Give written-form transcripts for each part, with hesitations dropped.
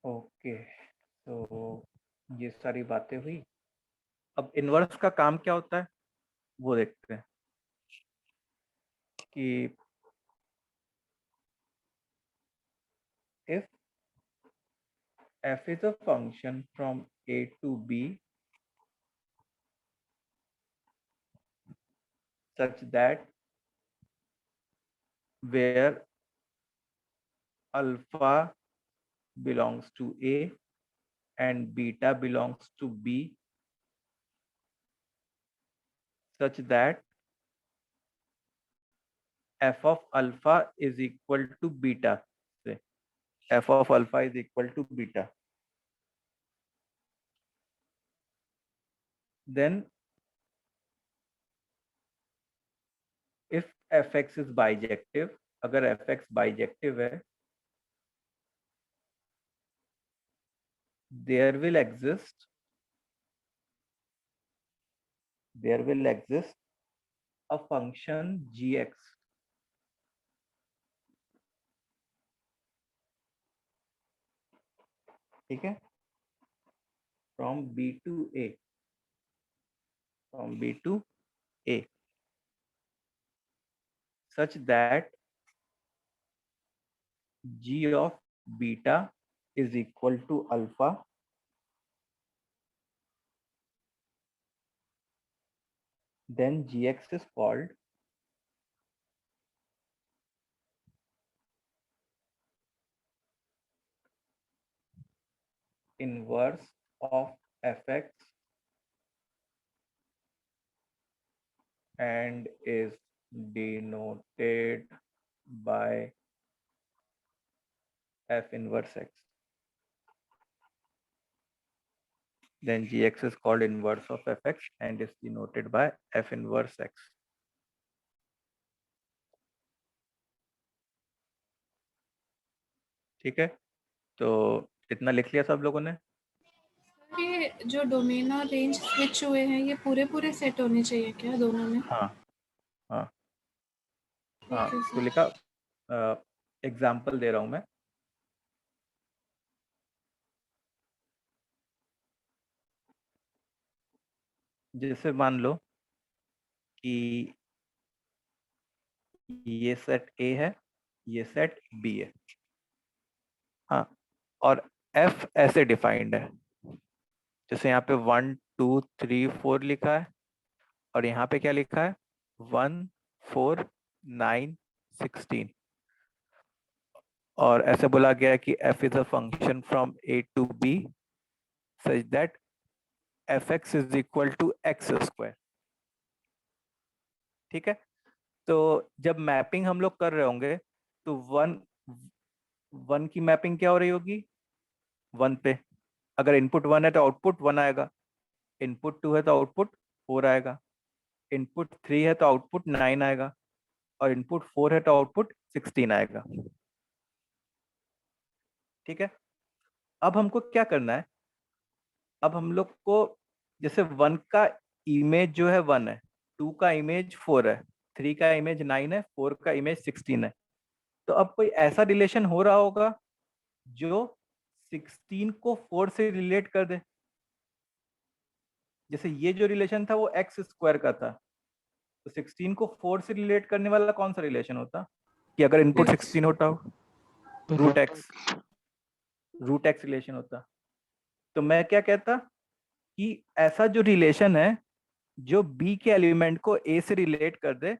Okay, तो ये सारी बातें हुई। अब इनवर्स का काम क्या होता है वो देखते हैं कि if f is a function from a to b such that where alpha belongs to a and beta belongs to b such that f of alpha is equal to beta. Say f of alpha is equal to beta. Then if fx is bijective, अगर fx bijective है, there will exist a function gx, ठीक है, from b to a, such that g of beta is equal to alpha, then gx is called inverse of fx and is denoted by f inverse x. Then gx is called inverse of fx and is denoted by f inverse x. ठीक है, तो इतना लिख लिया सब लोगों ने? ये जो डोमेन और रेंज स्विच हुए हैं ये पूरे सेट होने चाहिए क्या दोनों में? हाँ हाँ हाँ, ओके तो सर। लिखा, एग्जाम्पल दे रहा हूं मैं। जैसे मान लो कि ये सेट ए है, ये सेट बी है, हाँ, और एफ ऐसे डिफाइंड है, जैसे यहाँ पे 1 2 3 4 लिखा है और यहाँ पे क्या लिखा है 1 4 9 16, और ऐसे बोला गया है कि f is a function from a to b such that fx is equal to x square. ठीक है, तो जब मैपिंग हम लोग कर रहे होंगे तो वन की मैपिंग क्या हो रही होगी 1 पे, अगर इनपुट 1 है तो आउटपुट 1 आएगा, इनपुट 2 है तो आउटपुट 4 आएगा, इनपुट 3 है तो आउटपुट 9 आएगा, और इनपुट 4 है तो आउटपुट 16 आएगा। ठीक है, अब हमको क्या करना है, अब हम लोग को जैसे 1 का इमेज जो है 1 है, 2 का इमेज 4 है, 3 का इमेज 9 है, 4 का इमेज 16 है, तो अब कोई ऐसा रिलेशन हो रहा होगा जो 16 को 4 से रिलेट कर दे। जैसे ये जो रिलेशन था वो एक्स स्क्वायर का था, तो 16 को 4 से रिलेट करने वाला कौन सा रिलेशन होता, कि अगर इनपुट 16 होता हो, रूट एक्स रिलेशन होता। तो मैं क्या कहता कि ऐसा जो रिलेशन है जो बी के एलिमेंट को ए से रिलेट कर दे,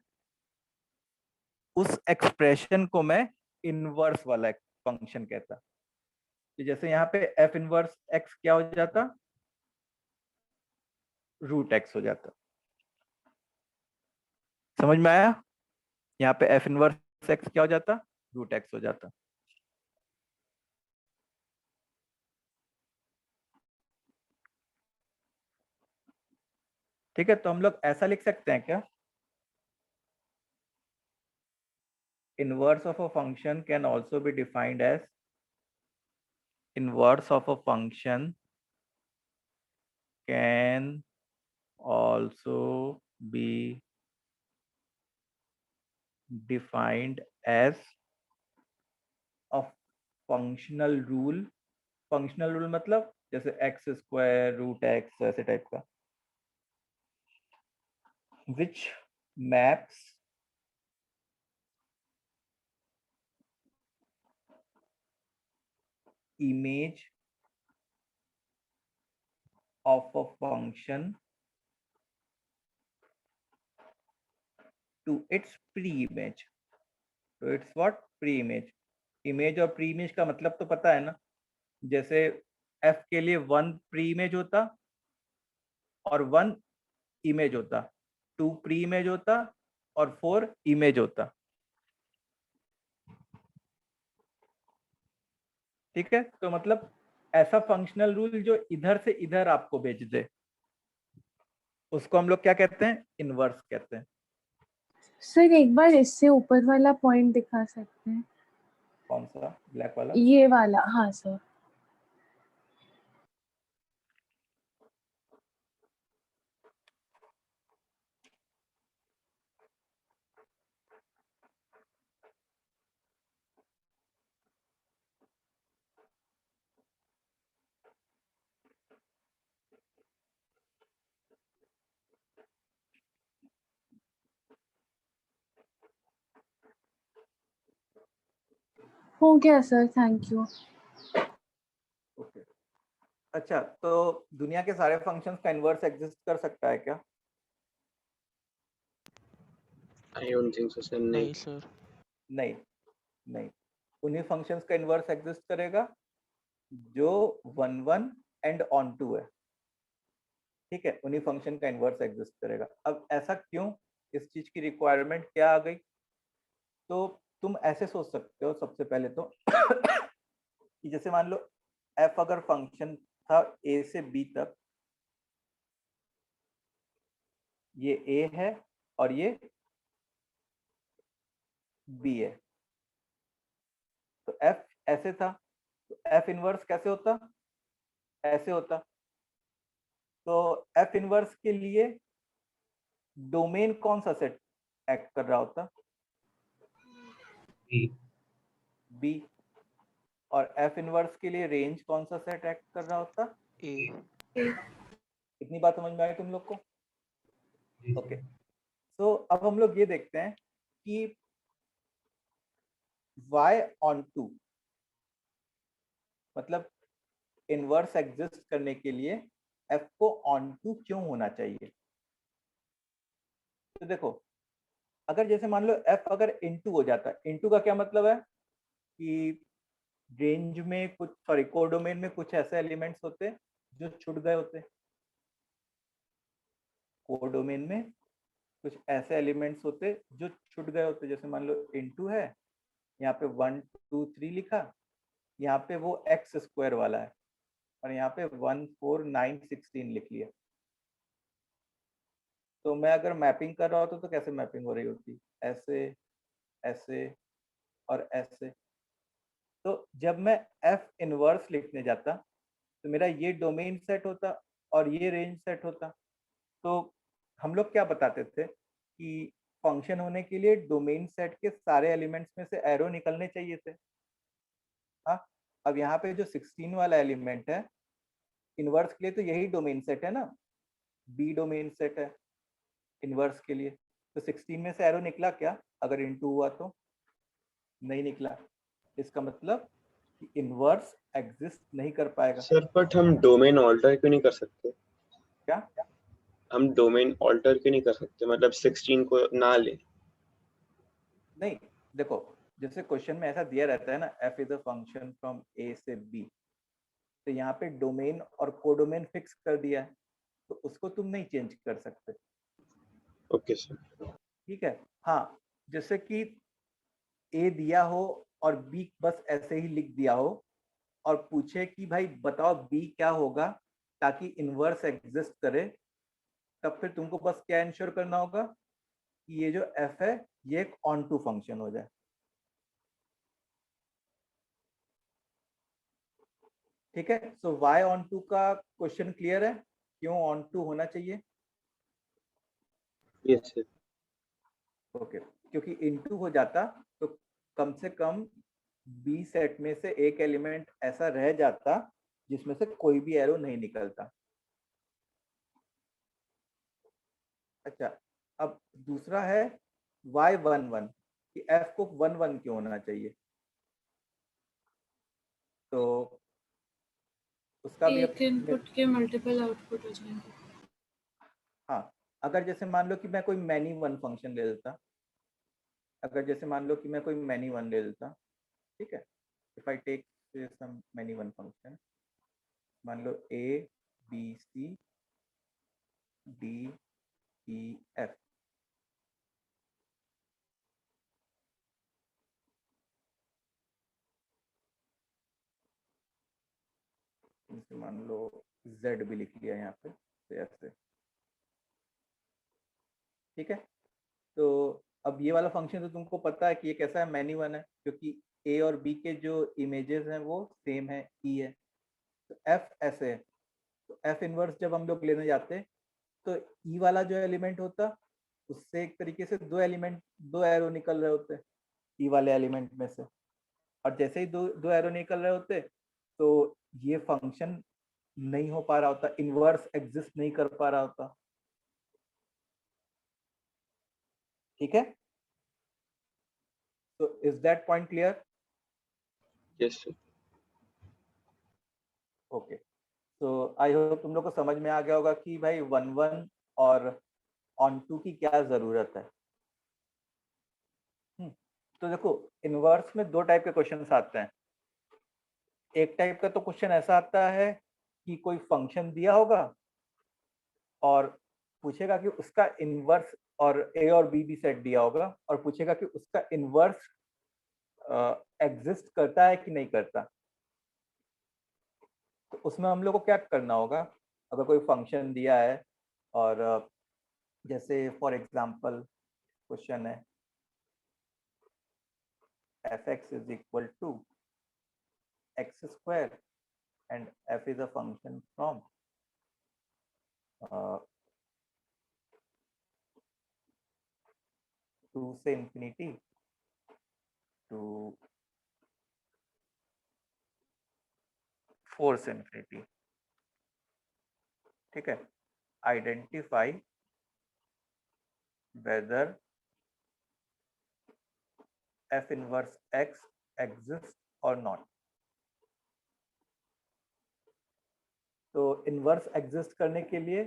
उस एक्सप्रेशन को मैं इनवर्स वाला फंक्शन कहता। तो जैसे यहाँ पे एफ इनवर्स एक्स क्या हो जाता, रूट एक्स हो जाता। समझ में आया? यहाँ पे एफ इनवर्स एक्स क्या हो जाता, रूट एक्स हो जाता। ठीक है, तो हम लोग ऐसा लिख सकते हैं क्या, inverse of a function can also be defined as inverse of a function can also be defined as a functional rule functional rule मतलब जैसे एक्स स्क्वायर रूट एक्स ऐसे टाइप का, which maps image of a function to its pre-image. तो it's what, pre image. Image और pre image का मतलब तो पता है ना, जैसे f के लिए 1 प्री इमेज होता और 1 इमेज होता, 2 प्री इमेज होता और 4 इमेज होता। ठीक है, तो मतलब ऐसा फंक्शनल रूल जो इधर से इधर आपको भेज दे, उसको हम लोग क्या कहते हैं, इनवर्स कहते हैं। सर एक बार इससे ऊपर वाला पॉइंट दिखा सकते हैं? कौन सा, ब्लैक वाला? ये वाला, हाँ सर। हो गया सर, थैंक यू। ओके, अच्छा, तो दुनिया के सारे फंक्शंस का इनवर्स एग्जिस्ट कर सकता है क्या? I don't think so, sir. नहीं सर। नहीं, नहीं, उन्हीं फंक्शंस का इनवर्स एग्जिस्ट करेगा जो 1 1 एंड ऑन टू है। ठीक है, उन्हीं फंक्शन का इनवर्स एग्जिस्ट करेगा। अब ऐसा क्यों, इस चीज की रिक्वायरमेंट क्या आ गई? तो तुम ऐसे सोच सकते हो सबसे पहले तो कि जैसे मान लो f अगर फंक्शन था a से b तक, ये a है और ये b है, तो f ऐसे था, तो f इनवर्स कैसे होता, ऐसे होता। तो f इनवर्स के लिए डोमेन कौन सा सेट एक्ट कर रहा होता, b, और f इनवर्स के लिए रेंज कौन सा सेट एक्ट कर रहा होता, ए। इतनी बात समझ में आई तुम लोग को? ओके, तो अब हम लोग ये देखते हैं कि y on 2 मतलब इनवर्स एग्जिस्ट करने के लिए f को ऑन टू क्यों होना चाहिए। तो देखो, अगर जैसे मान लो f अगर इनटू हो जाता है, इनटू का क्या मतलब है कि रेंज में कुछ, सॉरी, कोडोमेन में कुछ ऐसे एलिमेंट्स होते जो छूट गए होते, कोडोमेन में कुछ ऐसे एलिमेंट्स होते जो छूट गए होते। जैसे मान लो इनटू है, यहाँ पे 1 2 3 लिखा, यहाँ पे वो एक्स स्क्वायर वाला है और यहाँ पे 1 4 9 16 लिख लिया। तो मैं अगर मैपिंग कर रहा होता तो कैसे मैपिंग हो रही होती, ऐसे, ऐसे और ऐसे। तो जब मैं f इनवर्स लिखने जाता तो मेरा ये डोमेन सेट होता और ये रेंज सेट होता। तो हम लोग क्या बताते थे कि फंक्शन होने के लिए डोमेन सेट के सारे एलिमेंट्स में से एरो निकलने चाहिए थे। हाँ, अब यहाँ पे जो 16 वाला एलिमेंट है इनवर्स के लिए, तो यही डोमेन सेट है ना, बी डोमेन सेट है इनवर्स के लिए। तो 16 में से एरो निकला क्या, अगर इनटू हुआ तो? नहीं निकला। इसका मतलब कि इनवर्स एग्जिस्ट नहीं कर पाएगा। सर बट हम डोमेन ऑल्टर क्यों नहीं कर सकते? क्या? हम डोमेन ऑल्टर क्यों नहीं कर सकते, मतलब 16 को ना ले? नहीं, देखो, जैसे क्वेश्चन में ऐसा दिया रहता है ना, f is a function from a से b, तो यहाँ पे डोमेन और कोडोमेन फिक्स कर दिया है, तो उसको तुम नहीं चेंज कर सकते। Okay sir. ठीक है, हाँ, जैसे कि a दिया हो और b बस ऐसे ही लिख दिया हो और पूछे कि भाई बताओ b क्या होगा ताकि इनवर्स एग्जिस्ट करे, तब फिर तुमको बस क्या इंश्योर करना होगा कि ये जो f है ये एक ऑन टू फंक्शन हो जाए। ठीक है, सो y ऑन टू का क्वेश्चन क्लियर है, क्यों ऑन टू होना चाहिए? Yes sir. ओके, क्योंकि इनटू हो जाता तो कम से कम बी सेट में से एक एलिमेंट ऐसा रह जाता जिसमें से कोई भी एरो नहीं निकलता। अच्छा, अब दूसरा है y11 कि f को 1 1 क्यों होना चाहिए, तो उसका भी एक इनपुट के मल्टीपल आउटपुट हो जाएंगे। हाँ, अगर जैसे मान लो कि मैं कोई मैनी वन फंक्शन ले लेता, अगर जैसे मान लो कि मैं कोई मैनी वन ले लेता, ठीक है, if I take some many one function, मान लो a b c d e f, जैसे मान लो z भी लिख लिया यहाँ पे, तो ऐसे, ठीक है। तो अब ये वाला फंक्शन तो तुमको पता है कि ये कैसा है, मैनी वन है, क्योंकि a और b के जो इमेजेस हैं वो सेम है, e है, तो f ऐसे है, तो f इनवर्स जब हम लोग लेने जाते तो e वाला जो एलिमेंट होता उससे एक तरीके से दो एरो निकल रहे होते ई वाले एलिमेंट में से, और जैसे ही दो एरो निकल रहे होते तो ये फंक्शन नहीं हो पा रहा होता, इनवर्स एग्जिस्ट नहीं कर पा रहा होता, ठीक है। तो is that point clear? Yes sir. Okay, तो आई होप तुम लोग को समझ में आ गया होगा कि भाई 1 1 और ऑन टू की क्या जरूरत है। तो देखो, इनवर्स में दो टाइप के क्वेश्चंस आते हैं। एक टाइप का तो क्वेश्चन ऐसा आता है कि कोई फंक्शन दिया होगा और पूछेगा कि उसका इनवर्स, और ए और बी भी सेट दिया होगा और पूछेगा कि उसका इनवर्स एग्जिस्ट करता है कि नहीं करता। तो उसमें हम लोग को क्या करना होगा, अगर कोई फंक्शन दिया है और जैसे फॉर एग्जांपल क्वेश्चन है f(x) is equal to x square and f is a function from 2 से इंफिनिटी टू 4 से इंफिनिटी, ठीक है। Identify whether f inverse x exist और नॉट। तो इनवर्स एग्जिस्ट करने के लिए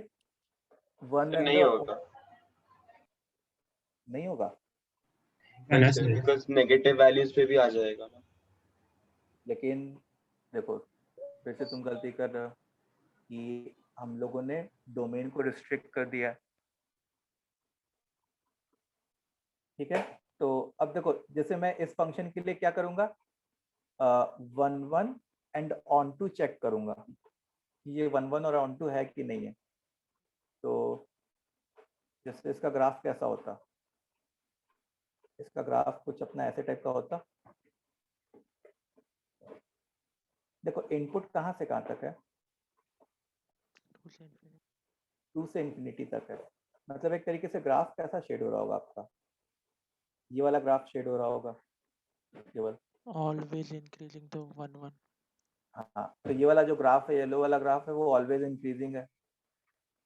वन एंड नहीं होगा, नहीं होगा, बिकॉज नेगेटिव वैल्यूज पे भी आ जाएगा ना। लेकिन देखो फिर से तुम गलती कर रहे हो कि हम लोगों ने डोमेन को रिस्ट्रिक्ट कर दिया, ठीक है। तो अब देखो, जैसे मैं इस फंक्शन के लिए क्या करूंगा, 1 1 एंड ऑन टू चेक करूंगा कि ये 1 1 और ऑन टू है कि नहीं है। तो जैसे इसका ग्राफ कैसा होता, इसका ग्राफ कुछ अपना ऐसे टाइप का होता। देखो इनपुट कहाँ से कहाँ तक है, 2 से इंफिनिटी तक है, मतलब एक तरीके से ग्राफ कैसा शेड हो रहा होगा आपका, ये वाला ग्राफ शेड हो रहा होगा केवल, ऑलवेज इंक्रीजिंग तो 1 1। हाँ। तो ये वाला जो ग्राफ है, येलो वाला ग्राफ है, वो ऑलवेज इंक्रीजिंग है।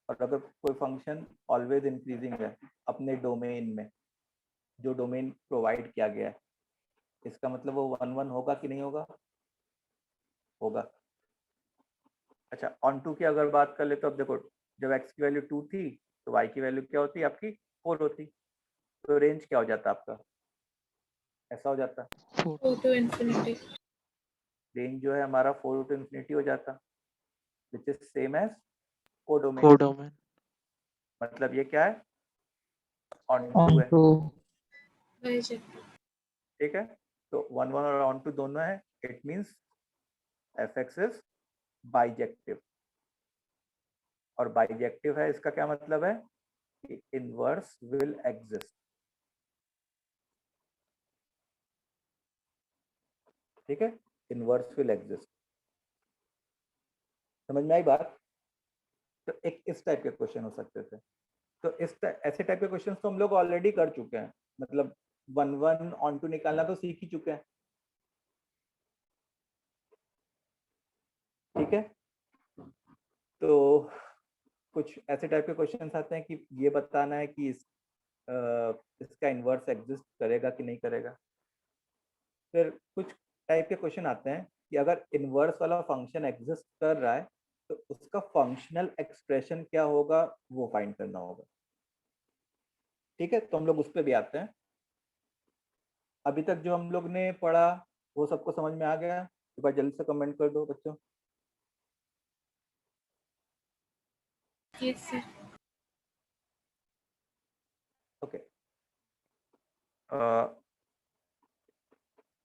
और अगर कोई फंक्शन ऑलवेज इंक्रीजिंग है अपने डोमेन में, जो डोमेन प्रोवाइड किया गया है, इसका मतलब वो 1 1 होगा कि नहीं होगा, होगा। अच्छा, ऑन टू की अगर बात कर ले तो अब देखो, जब x की वैल्यू 2 थी तो y की वैल्यू क्या होती, आपकी 4 होती, तो रेंज क्या हो जाता आपका, ऐसा हो जाता, 4 to infinity। रेंज जो है हमारा 4 to इंफिनिटी हो जाता, which is same as codomain. Codomain. मतलब ये क्या है, ऑन टू है, बाइजेक्टिव। ठीक है। तो 1 1 और ऑन टू दोनों है, it means f(x) is bijective, और बाइजेक्टिव है इसका क्या मतलब है कि इनवर्स विल एग्जिस्ट, ठीक है, इनवर्स विल एग्जिस्ट। समझ में आई बात? तो एक इस टाइप के क्वेश्चन हो सकते थे। तो ऐसे टाइप के क्वेश्चंस तो हम लोग ऑलरेडी कर चुके हैं, मतलब 1 1 ऑन टू निकालना तो सीख ही चुके हैं। ठीक है, तो कुछ ऐसे टाइप के क्वेश्चंस आते हैं कि ये बताना है कि इसका इन्वर्स एग्जिस्ट करेगा कि नहीं करेगा। फिर कुछ टाइप के क्वेश्चन आते हैं कि अगर इन्वर्स वाला फंक्शन एग्जिस्ट कर रहा है तो उसका फंक्शनल एक्सप्रेशन क्या होगा वो फाइंड करना होगा। ठीक है, तो हम लोग उस पर भी आते हैं। अभी तक जो हम लोग ने पढ़ा वो सबको समझ में आ गया? एक बार जल्दी से कमेंट कर दो बच्चों। Yes sir. ओके,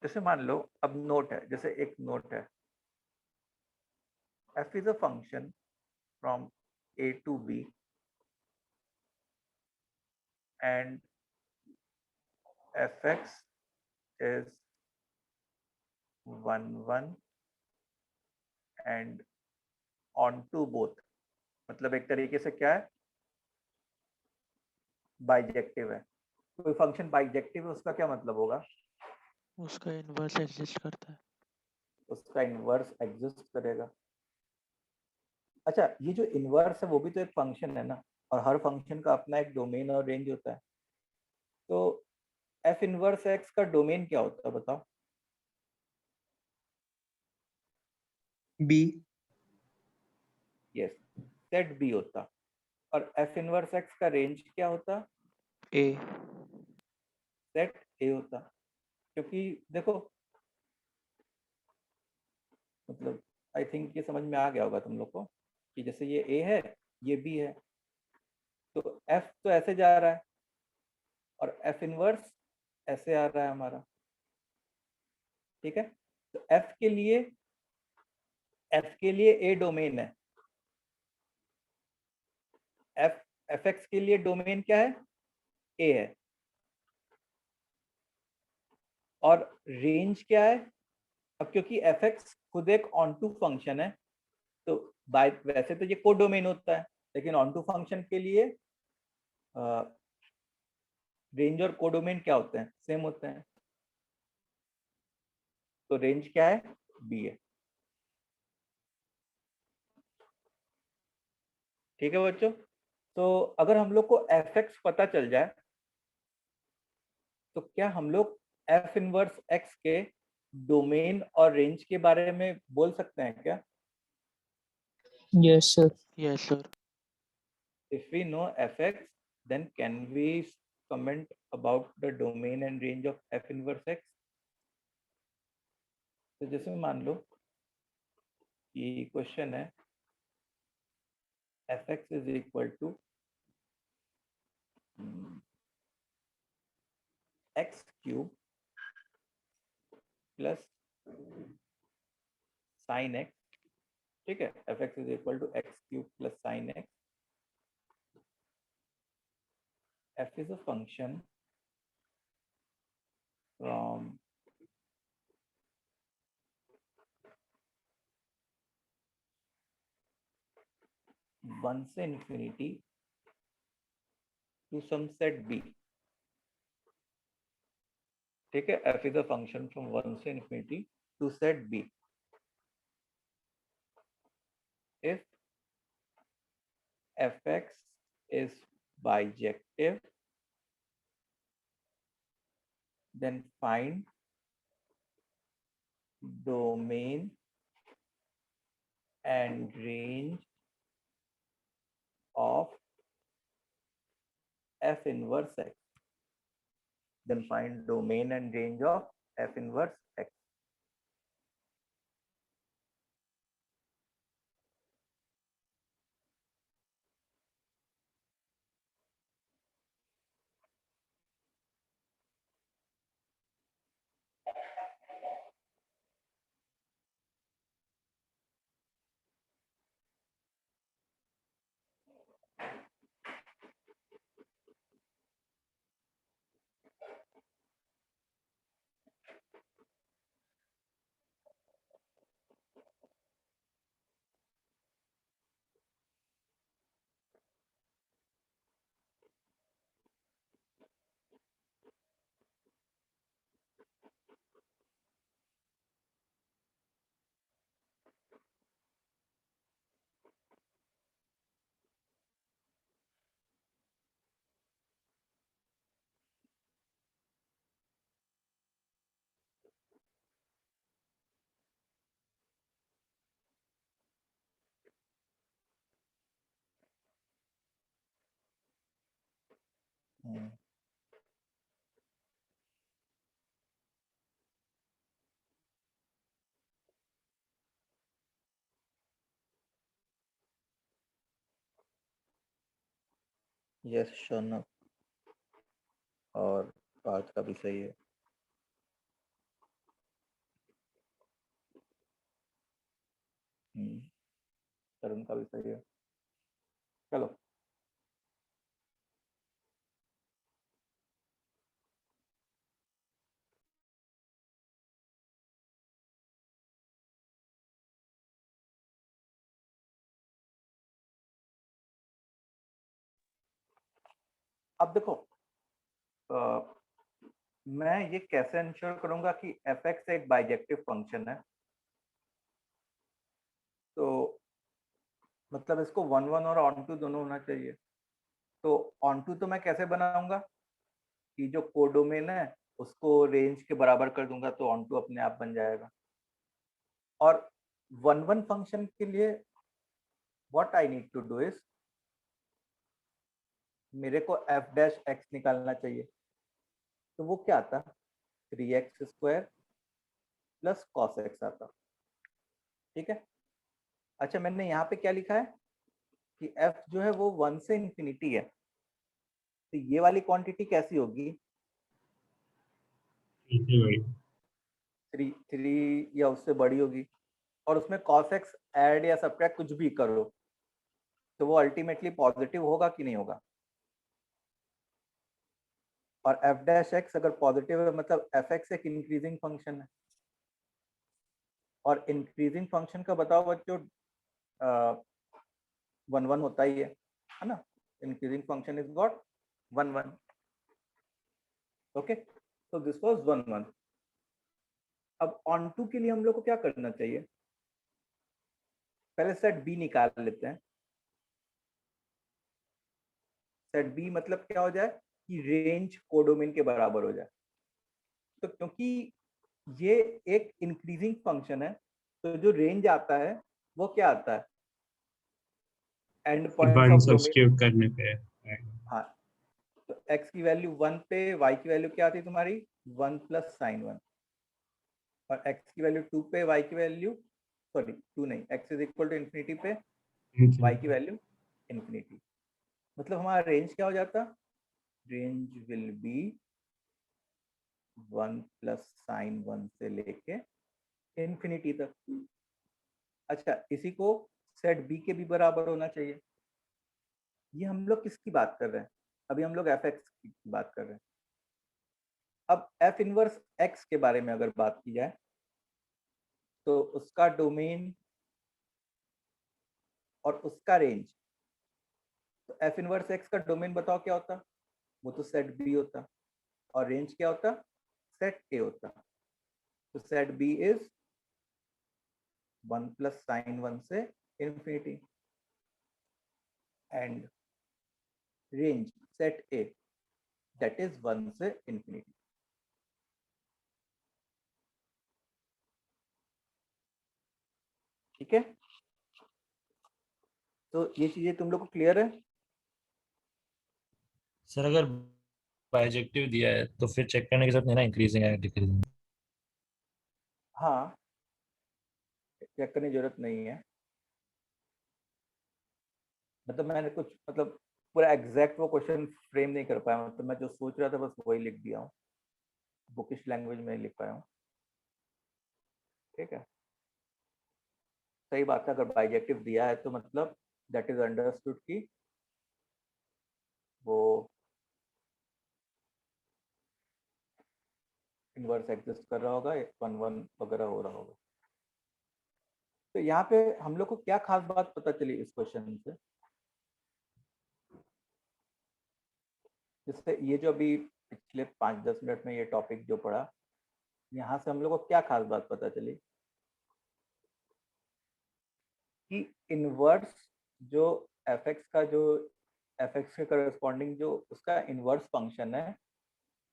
जैसे मान लो अब नोट है, जैसे एक नोट है, f is a function from a to b and fx is 1 1 and on to both। मतलब एक तरीके से क्या है, बाइजेक्टिव है। कोई फंक्शन बाइजेक्टिव है उसका क्या मतलब होगा? उसका इन्वर्स एग्जिस्ट करता है। उसका इन्वर्स एग्जिस्ट करेगा। अच्छा, ये जो इन्वर्स है वो भी तो एक फंक्शन है ना, और हर फंक्शन का अपना एक डोमेन और रेंज होता है। तो एफ इनवर्स एक्स का डोमेन क्या होता है बताओ? बी। यस, सेट बी होता। और एफ इनवर्स एक्स का रेंज क्या होता? ए। सेट ए होता। क्योंकि देखो, मतलब आई थिंक ये समझ में आ गया होगा तुम लोग को कि जैसे ये ए है, ये बी है, तो एफ तो ऐसे जा रहा है और एफ इनवर्स ऐसे आ रहा है हमारा। ठीक है, तो एफ के लिए ए डोमेन है। एफ एक्स के लिए डोमेन क्या है? ए है। और रेंज क्या है? अब क्योंकि एफ एक्स खुद एक ऑन टू फंक्शन है, तो बाय वैसे तो ये कोडोमेन होता है, लेकिन ऑन टू फंक्शन के लिए रेंज और कोडोमेन क्या होते हैं? सेम होते हैं। तो रेंज क्या है? बी है। ठीक है बच्चों, तो अगर हम लोग को एफ एक्स पता चल जाए तो क्या हम लोग एफ इनवर्स एक्स के डोमेन और रेंज के बारे में बोल सकते हैं क्या? Yes, sir. Yes sir. If we know fx, then can we comment about the domain and range of f inverse x? तो जैसे मान लो कि क्वेश्चन है fx is equal to x cube plus sin x। ठीक है, fx is equal to x cube plus sin x। f is a function from 1 से infinity to some set b। ठीक है, f is a function from 1 से infinity to set b if fx is bijective, then find domain and range of f inverse x। Then find domain and range of f inverse x। Hmm, yes Shaunak, और पार्थ का भी सही है। तरुण का भी सही है। चलो अब देखो, मैं ये कैसे इंश्योर करूंगा कि एफ एक्स एक बाइजेक्टिव फंक्शन है। तो मतलब इसको वन वन और ऑन टू दोनों होना चाहिए। तो ऑन टू तो मैं कैसे बनाऊंगा कि जो कोडोमेन है उसको रेंज के बराबर कर दूंगा तो ऑन टू अपने आप बन जाएगा। और वन वन फंक्शन के लिए what I need to do is, मेरे को एफ डैश एक्स निकालना चाहिए। तो वो क्या आता, 3x² प्लस कॉस एक्स आता। ठीक है। अच्छा, मैंने यहाँ पे क्या लिखा है कि f जो है वो 1 से इंफिनिटी है। तो ये वाली क्वांटिटी कैसी होगी, 3 या उससे बड़ी होगी। और उसमें cos x ऐड या सब्ट्रैक्ट कुछ भी करो तो वो अल्टीमेटली पॉजिटिव होगा कि नहीं होगा। और f डैश एक्स अगर पॉजिटिव है मतलब एफ एक्स एक इंक्रीजिंग फंक्शन है। और इंक्रीजिंग फंक्शन का बताओ बच्चों, 1 1 होता ही है ना। Increasing function is got 1 1। Okay, तो दिस वाज 1 1। अब ऑन टू के लिए हम लोग को क्या करना चाहिए, पहले सेट बी निकाल लेते हैं। सेट बी मतलब क्या हो जाए कि रेंज कोडोमेन के बराबर हो जाए। तो क्योंकि ये एक इंक्रीजिंग फंक्शन है तो जो रेंज आता है वो क्या आता है, and points one of domain. Substitute करने पे हाँ, तो x की वैल्यू 1 पे, y की वैल्यू क्या आती है तुम्हारी 1 प्लस साइन 1। और x की वैल्यू 2 पे, y की वैल्यू, सॉरी 2 नहीं, x is equal to infinity पे, y की वैल्यू इन्फिनिटी। मतलब हमारा रेंज क्या हो जाता, range will be 1 plus sine 1 से लेके इन्फिनिटी तक। अच्छा, इसी को सेट बी के भी बराबर होना चाहिए। ये हम लोग किसकी बात कर रहे हैं, अभी हम लोग एफ एक्स की बात कर रहे हैं। अब एफ इनवर्स एक्स के बारे में अगर बात की जाए तो उसका डोमेन और उसका रेंज, तो एफ इनवर्स एक्स का डोमेन बताओ क्या होता, वो तो सेट बी होता। और रेंज क्या होता, सेट ए होता। तो set B is 1 plus sine 1 से infinity, and range set A that is 1 से इन्फिनिटी। ठीक है, तो ये चीजें तुम लोग को क्लियर है। सर अगर बाइजेक्टिव दिया है तो फिर चेक करने की जरूरत नहीं ना, इंक्रीजिंग है डिक्रीजिंग। हाँ, चेक करने की जरूरत नहीं है। मतलब मैंने कुछ मतलब पूरा एग्जैक्ट वो क्वेश्चन फ्रेम नहीं कर पाया, मतलब मैं जो सोच रहा था बस वही लिख दिया हूँ, बुकिश लैंग्वेज में लिख पाया हूँ। ठीक है, सही बात है, अगर बाइजेक्टिव दिया है तो मतलब दैट इज अंडरस्टूड कि वो इनवर्स एग्जिस्ट कर रहा होगा, 1 1 वगैरह हो रहा होगा। तो यहाँ पे हम लोग को क्या खास बात पता चली इस क्वेश्चन से, जिससे ये जो अभी पिछले 5-10 मिनट में ये टॉपिक जो पढ़ा, यहाँ से हम लोग को क्या खास बात पता चली कि इनवर्स जो एफ एक्स का जो एफ एक्स के करस्पॉन्डिंग जो उसका इनवर्स फंक्शन है,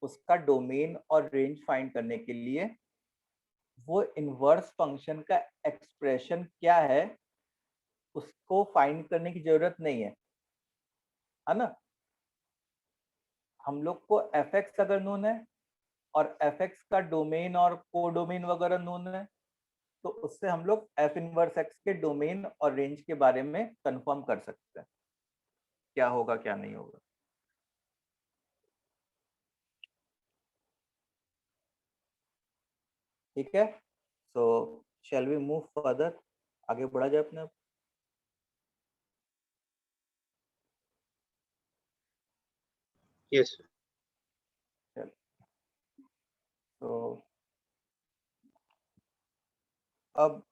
उसका डोमेन और रेंज फाइंड करने के लिए वो इनवर्स फंक्शन का एक्सप्रेशन क्या है उसको फाइंड करने की जरूरत नहीं है ना। हम लोग को एफ एक्स अगर नोन है और एफ एक्स का डोमेन और कोडोमेन वगैरह नोन है, तो उससे हम लोग एफ इनवर्स एक्स के डोमेन और रेंज के बारे में कंफर्म कर सकते हैं क्या होगा क्या नहीं होगा। ठीक है, सो शैल वी मूव फर्दर, आगे बढ़ा जाए अपने। यस तो अब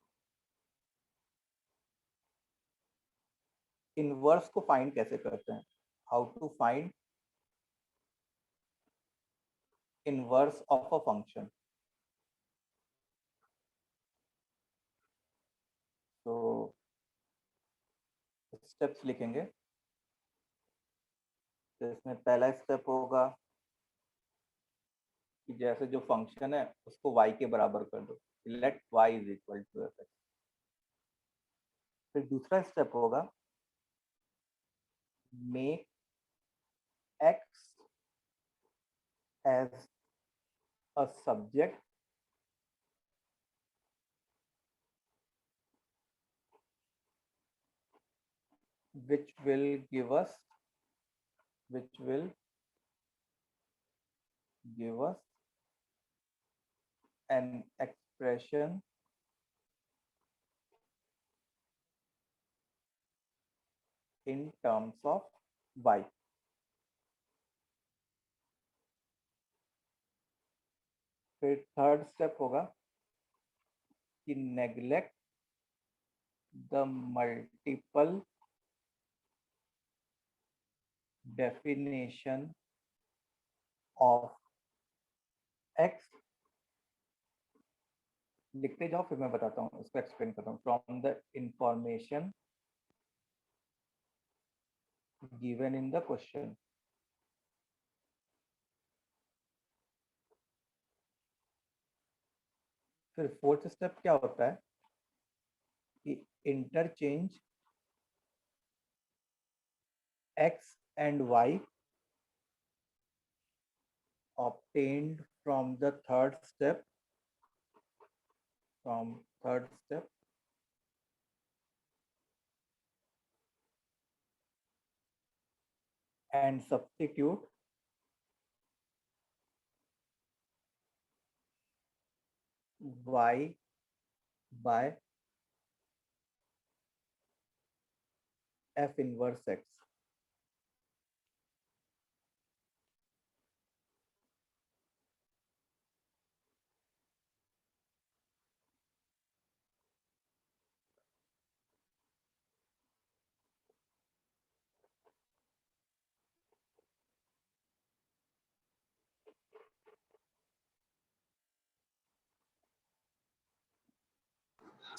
इनवर्स को फाइंड कैसे करते हैं, how to find inverse of a function. तो स्टेप्स लिखेंगे, तो इसमें पहला स्टेप होगा कि जैसे जो फंक्शन है उसको y के बराबर कर दो, let y is equal to F X. फिर दूसरा स्टेप होगा make x as a subject which will give us an expression in terms of y। फिर थर्ड स्टेप होगा कि neglect the multiple definition of x। लिखते जाओ फिर मैं बताता हूँ, इसको एक्सप्लेन करता हूँ। From the information given in the question. फिर फोर्थ स्टेप क्या होता है कि interchange x and y obtained from the third step and substitute y by f inverse x।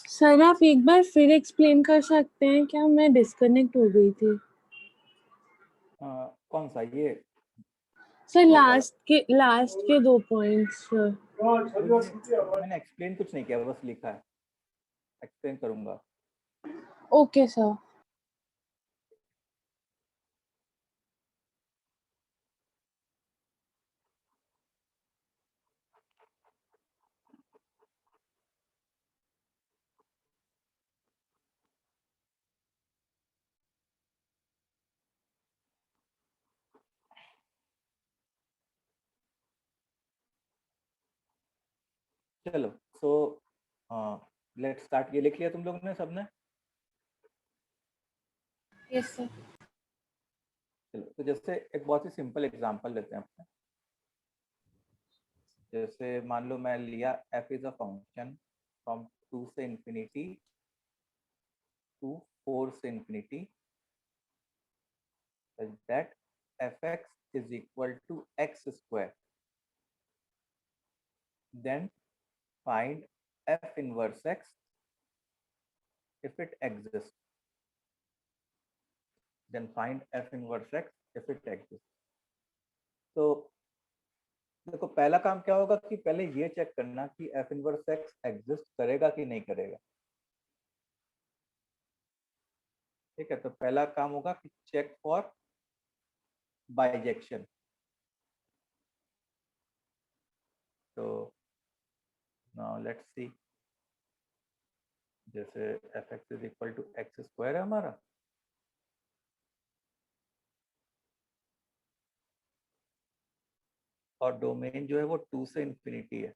Sir आप एक बार फिर एक्सप्लेन कर सकते हैं क्या, मैं डिस्कनेक्ट हो गई थी। कौन सा ये? सर लास्ट के 2 पॉइंट्स। मैंने एक्सप्लेन कुछ नहीं किया, बस लिखा है, एक्सप्लेन करूंगा। Okay sir. चलो, सो लेट्स स्टार्ट। ये लिख लिया तुम लोगों ने सबने? Yes sir. चलो, तो जैसे एक बहुत ही सिंपल एग्जांपल लेते हैं अपने। जैसे मान लो मैं लिया f is a function from 2 से इंफिनिटी टू 4 से infinity, that fx is equal to x square. Then find f inverse x if it exists। then find f inverse x if it exists। तो देखो, पहला काम क्या होगा कि पहले ये चेक करना कि f इनवर्स x एग्जिस्ट करेगा कि नहीं करेगा। ठीक है, तो पहला काम होगा कि चेक फॉर बाइजेक्शन। तो नाउ लेट्स सी, जैसे fx is equal to x square है हमारा, और डोमेन जो है वो 2 से इंफिनिटी है,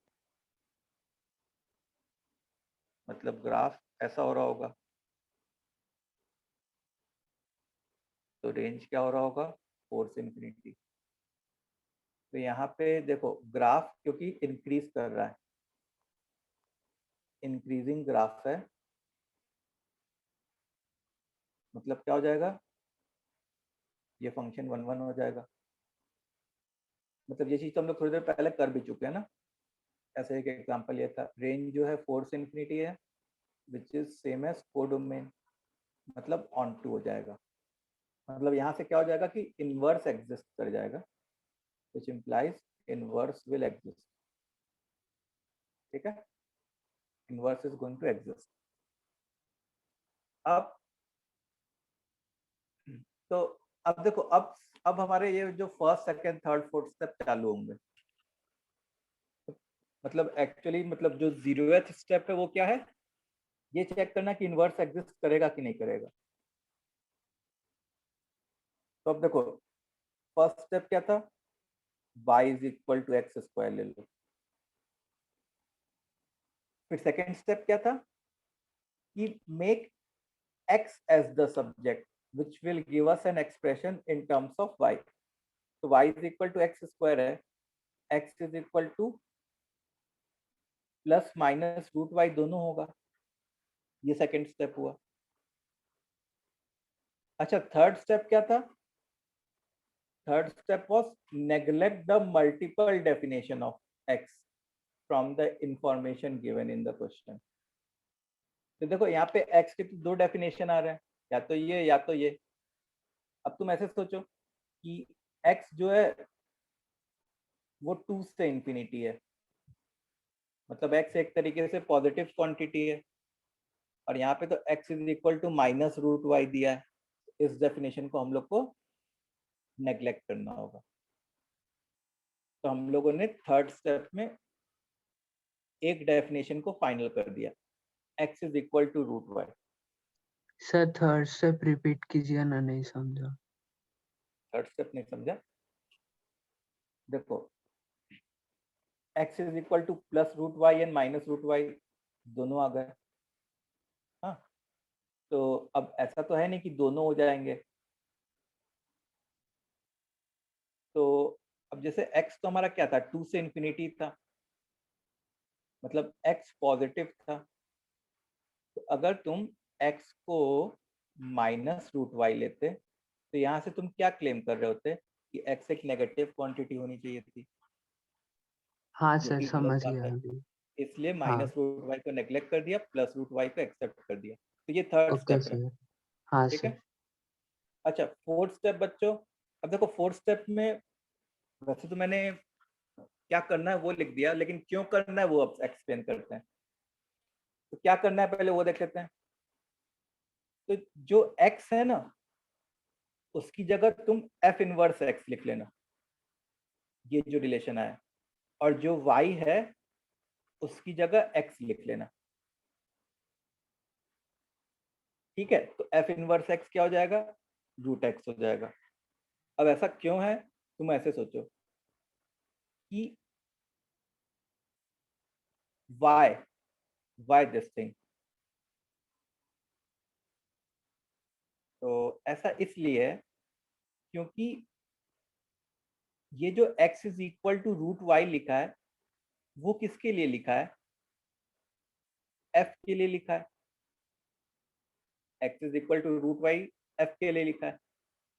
मतलब ग्राफ ऐसा हो रहा होगा, तो रेंज क्या हो रहा होगा 4 से इंफिनिटी। तो यहाँ पे देखो ग्राफ क्योंकि इंक्रीज कर रहा है, इंक्रीजिंग ग्राफ है, मतलब क्या हो जाएगा, ये फंक्शन 1 1 हो जाएगा। मतलब ये चीज तो हम लोग थोड़ी देर पहले कर भी चुके हैं ना। ऐसे एक एग्जांपल ये था, रेंज जो है 4 से इंफिनिटी है, which is same as codomain, मतलब ऑन टू हो जाएगा। मतलब यहाँ से क्या हो जाएगा कि इनवर्स एग्जिस्ट कर जाएगा, which implies inverse will exist. ठीक है, inverse is going to exist. अब तो अब देखो, अब हमारे ये जो first second third fourth step चालू होंगे। मतलब एक्चुअली मतलब जो 0th स्टेप है वो क्या है, ये चेक करना कि इनवर्स एग्जिस्ट करेगा कि नहीं करेगा। तो अब देखो फर्स्ट स्टेप क्या था, y is equal to x square ले लो। फिर सेकेंड स्टेप क्या था कि make x as the subject which will give us an expression in terms of y। तो y is equal to x square है, x is equal to plus minus root y दोनों होगा। ये second step हुआ। अच्छा third step क्या था, third step was neglect the multiple definition of x from the information given in the question. तो देखो यहाँ पे x के दो डेफिनेशन आ रहे हैं, या तो ये या तो ये। अब तुम ऐसे सोचो कि x जो है वो 2 से इंफिनिटी है, मतलब x एक तरीके से पॉजिटिव क्वांटिटी है, और यहाँ पे तो x is equal to minus root y दिया है। इस डेफिनेशन को हम लोग को नेग्लेक्ट करना होगा। तो हम लोगों ने थर्ड स्टेप में एक डेफिनेशन को फाइनल कर दिया, x is equal to root y. Sir third step repeat कीजिए ना, नहीं समझा। थर्ड स्टेप नहीं समझा, देखो x is equal to plus root y and minus root y दोनों आ गए। हाँ, तो अब ऐसा तो है नहीं कि दोनों हो जाएंगे। तो अब जैसे x तो हमारा क्या था, 2 से इंफिनिटी था, मतलब x पॉजिटिव था। तो अगर तुम x को माइनस रूट वाई लेते तो यहाँ से तुम क्या क्लेम कर रहे होते कि x एक नेगेटिव क्वांटिटी होनी चाहिए थी, हाँ जो सर कि गलत समझ बात गया है। अभी। इसलिए हाँ माइनस रूट वाई को नेग्लेक्ट कर दिया, प्लस रूट वाई को एक्सेप्ट कर दिया। तो ये थर्ड ओके स्टेप है। सर। हाँ ठीक सर। है। अच्छा फोर्थ स्टेप बच्चों, अब देखो फोर्थ स्टेप में वैसे तो मैंने क्या करना है वो लिख दिया, लेकिन क्यों करना है वो अब एक्सप्लेन करते हैं। तो क्या करना है पहले वो देख लेते हैं। तो जो x है ना उसकी जगह तुम f इनवर्स x लिख लेना, ये जो रिलेशन है, और जो y है उसकी जगह x लिख लेना। ठीक है, तो f इनवर्स x क्या हो जाएगा, रूट x हो जाएगा। अब ऐसा क्यों है, तुम ऐसे सोचो कि why this thing। तो ऐसा इसलिए है क्योंकि ये जो x is equal to root y लिखा है वो किसके लिए लिखा है, f के लिए लिखा है। x is equal to root y f के लिए लिखा है।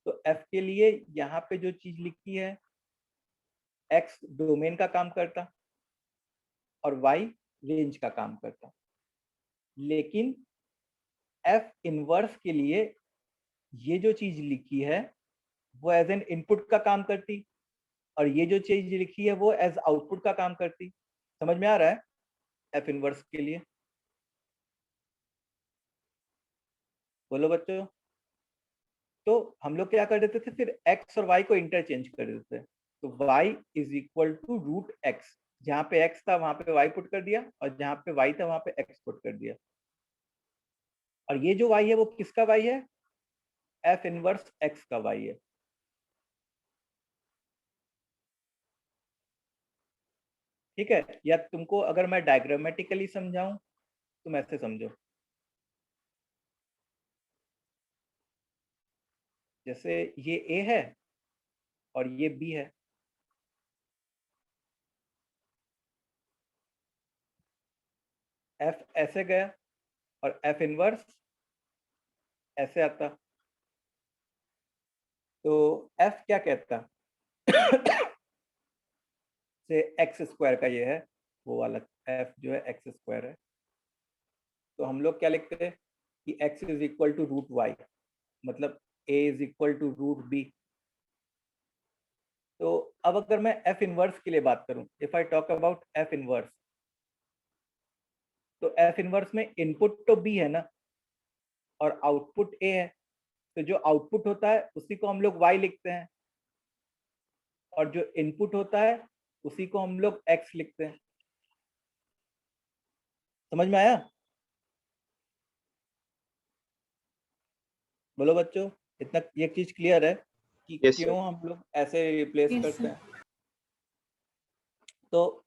तो f के लिए यहाँ पे जो चीज लिखी है, x डोमेन का काम करता और y रेंज का काम करता। लेकिन f इनवर्स के लिए ये जो चीज लिखी है वो एज एन इनपुट का काम करती, और ये जो चीज लिखी है वो एज आउटपुट का काम करती। समझ में आ रहा है f इनवर्स के लिए, बोलो बच्चों। तो हम लोग क्या कर देते थे, फिर x और y को इंटरचेंज कर देते थे। तो y is equal to root x, जहाँ पे x था वहां पे y पुट कर दिया, और जहाँ पे y था वहां पे x पुट कर दिया। और ये जो y है वो किसका y है? f इनवर्स x का y है। ठीक है, या तुमको अगर मैं डायग्रामेटिकली समझाऊं तुम ऐसे समझो, जैसे ये a है और ये b है। f ऐसे गया और f इनवर्स ऐसे आता, तो f क्या कहता से एक्स स्क्वायर का ये है, वो वाला f जो है एक्स स्क्वायर है। तो हम लोग क्या लिखते हैं कि x is equal to root y, मतलब a is equal to root b. तो अब अगर मैं f इनवर्स के लिए बात करूं, if I talk about f inverse, तो f इनवर्स में इनपुट तो b है ना, और आउटपुट a है। तो जो आउटपुट होता है उसी को हम लोग y लिखते हैं, और जो इनपुट होता है उसी को हम लोग x लिखते हैं। समझ में आया? बोलो बच्चों, इतना ये चीज क्लियर है कि Yes, क्यों sir. हम लोग ऐसे रिप्लेस Yes, करते sir. हैं? तो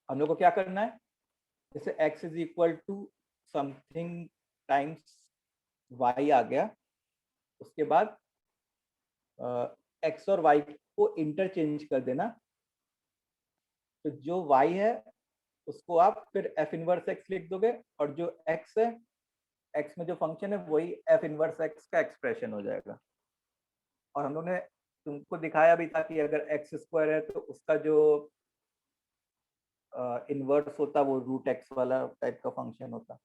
हम लोग को क्या करना है, जैसे x is equal to something times y आ गया, उसके बाद x और y को इंटरचेंज कर देना। तो जो y है उसको आप फिर f इनवर्स x लिख दोगे, और जो x है, x में जो फंक्शन है वही f इनवर्स x का एक्सप्रेशन हो जाएगा। और हम लोग ने तुमको दिखाया भी था कि अगर एक्स स्क्वायर है तो उसका जो इनवर्स होता वो रूट एक्स वाला टाइप का फंक्शन होता।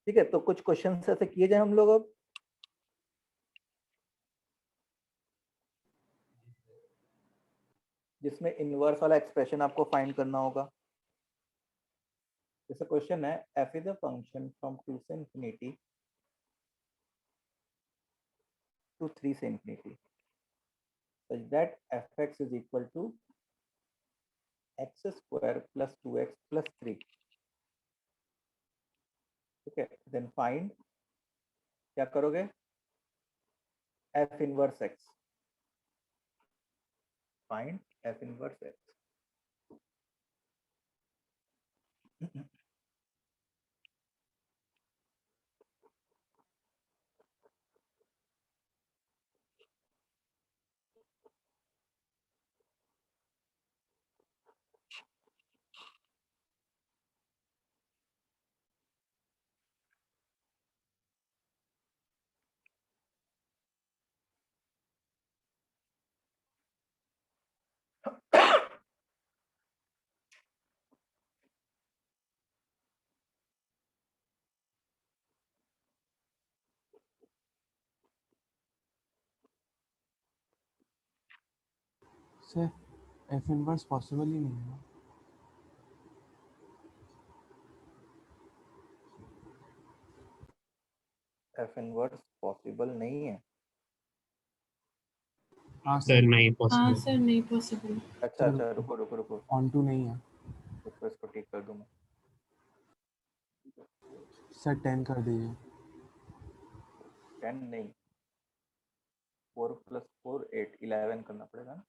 ठीक है, तो कुछ क्वेश्चन ऐसे किए जाए हम लोग अब, जिसमें इनवर्स वाला एक्सप्रेशन आपको फाइंड करना होगा। जैसे क्वेश्चन है, f is a function from 2 से इंफिनिटी टू 3 से infinity such that fx is equal to x square plus 2x plus 3। ठीक है, देन फाइंड, क्या करोगे, f inverse x, find f inverse x। Sir F inverse possible ही नहीं है। f inverse possible नहीं है? हाँ सर सर, नहीं हाँ पॉसिबल। सर, नहीं पॉसिबल। अच्छा अच्छा, रुको रुको रुको, ऑन टू नहीं है इसको ठीक कर दूं मैं। सर, 10 कर दीजिए। 10 नहीं, 4 + 4 8, 11 करना पड़ेगा ना।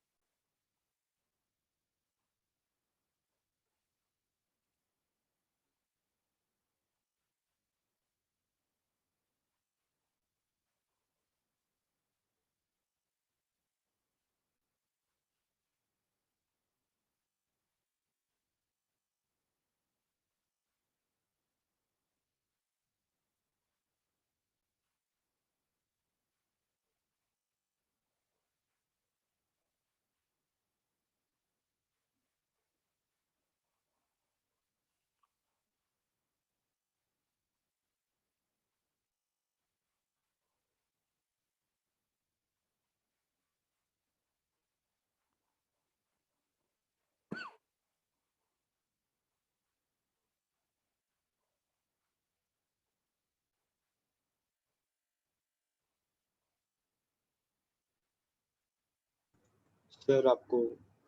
सर आपको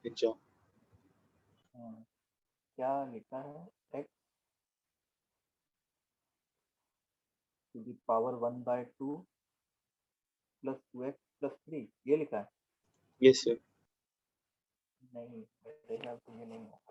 खिंच जाओ। क्या लिखा है? x to the power 1/2 plus 2x plus 3, ये लिखा है? Yes sir. नहीं, मेरे ख्याल से ये नहीं है।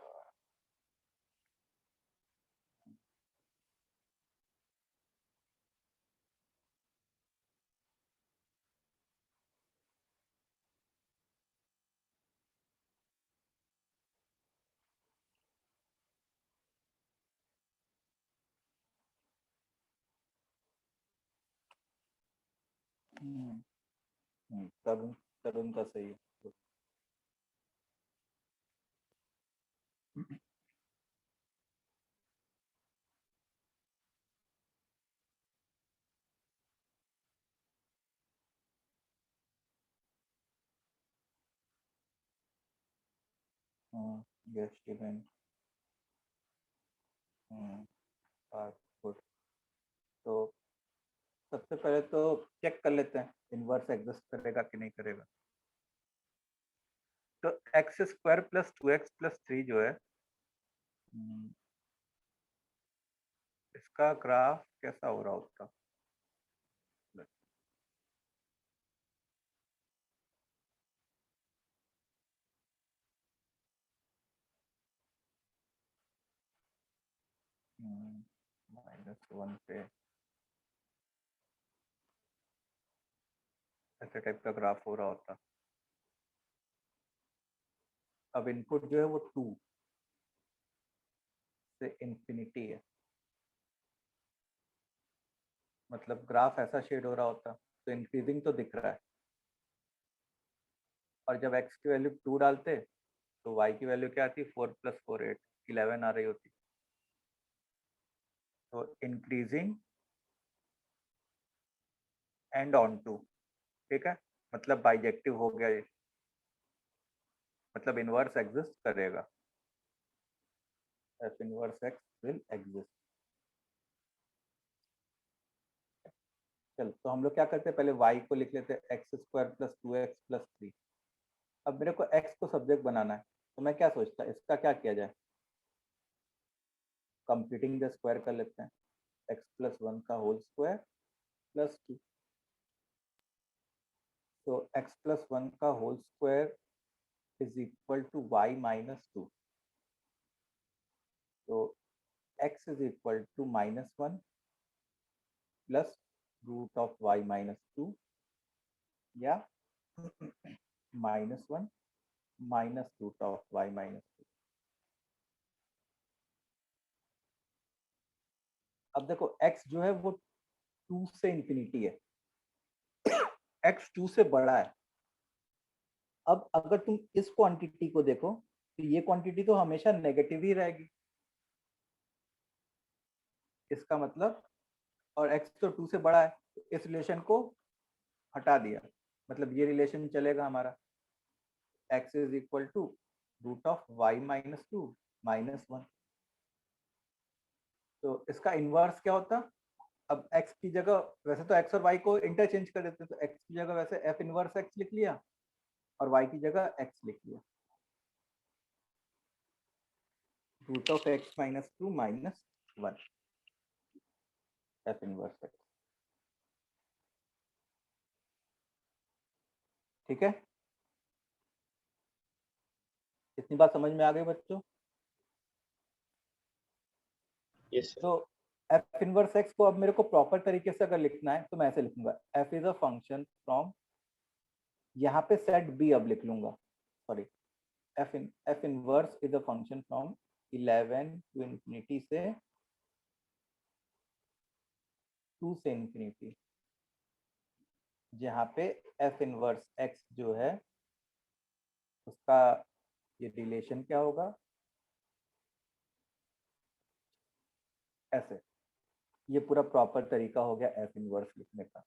तरुण तरुण का सही है। Yes Steven. गुड। तो सबसे पहले तो चेक कर लेते हैं इनवर्स एग्जिस्ट करेगा कि नहीं करेगा। तो X square plus 2x plus 3 जो है, इसका ग्राफ कैसा हो रहा होता? -1 पे ऐसे टाइप का ग्राफ हो रहा होता। अब इनपुट जो है वो 2 से इंफिनिटी है, मतलब ग्राफ ऐसा शेड हो रहा होता। तो इंक्रीजिंग तो दिख रहा है, और जब x की वैल्यू 2 डालते तो y की वैल्यू क्या आती? 4 + 4 8, 11 आ रही होती। तो इंक्रीजिंग एंड ऑन टू, ठीक है, मतलब बाइजेक्टिव हो गया ये, मतलब इनवर्स एग्जिस्ट करेगा। F inverse x will exist. चल, तो हम लोग क्या करते हैं, पहले y को लिख लेते हैं x square plus 2x plus 3। अब मेरे को x को सब्जेक्ट बनाना है, तो मैं क्या सोचता, इसका क्या किया जाए? कंप्लीटिंग द स्क्वायर कर लेते हैं, x प्लस 1 का होल स्क्वायर प्लस 2। तो x प्लस 1 का whole square is equal to y minus 2। तो x is equal to -1 plus root of y minus 2, या -1 minus root of y minus 2। अब देखो x जो है वो 2 से इंफिनिटी है, x 2 से बड़ा है। अब अगर तुम इस क्वांटिटी को देखो तो ये क्वांटिटी तो हमेशा नेगेटिव ही रहेगी, इसका मतलब, और x तो 2 से बड़ा है, तो इस रिलेशन को हटा दिया, मतलब ये रिलेशन चलेगा हमारा, x is equal to root of y minus 2 -1। तो इसका इनवर्स क्या होता? अब x की जगह, वैसे तो x और y को इंटरचेंज कर देते, तो x की जगह वैसे f इनवर्स x लिख लिया और y की जगह x लिख लिया, root of x minus 2 -1 f inverse x। ठीक है, इतनी बात समझ में आ गई बच्चों? Yes sir. तो f इनवर्स x को अब मेरे को प्रॉपर तरीके से अगर लिखना है तो मैं ऐसे लिखूंगा, f is a function from, यहाँ पे सेट b अब लिख लूंगा, sorry, f inverse is a function from 11 to infinity से 2 से इंफिनिटी, जहाँ पे f इनवर्स x जो है उसका ये रिलेशन क्या होगा, ऐसे। ये पूरा प्रॉपर तरीका हो गया f इनवर्स लिखने का।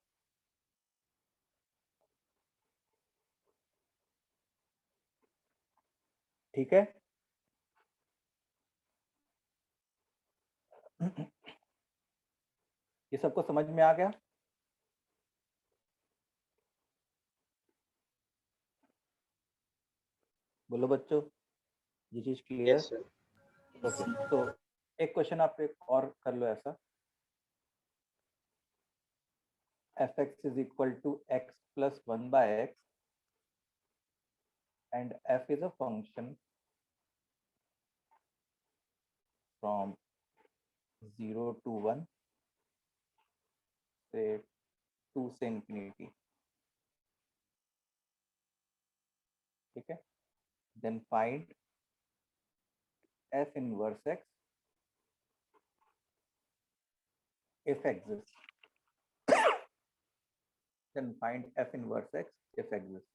ठीक है, ये सबको समझ में आ गया? बोलो बच्चों, ये चीज क्लियर? Yes sir. ओके, तो एक क्वेश्चन आप एक और कर लो ऐसा, fx is equal to x plus 1 by x and f is a function from 0 to 1 से 2 से infinity, ठीक है? Then find f inverse x if exists. Then find f inverse x if exists.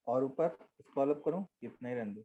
और ऊपर स्क्रॉल अप करूं, इतना ही रहने दो?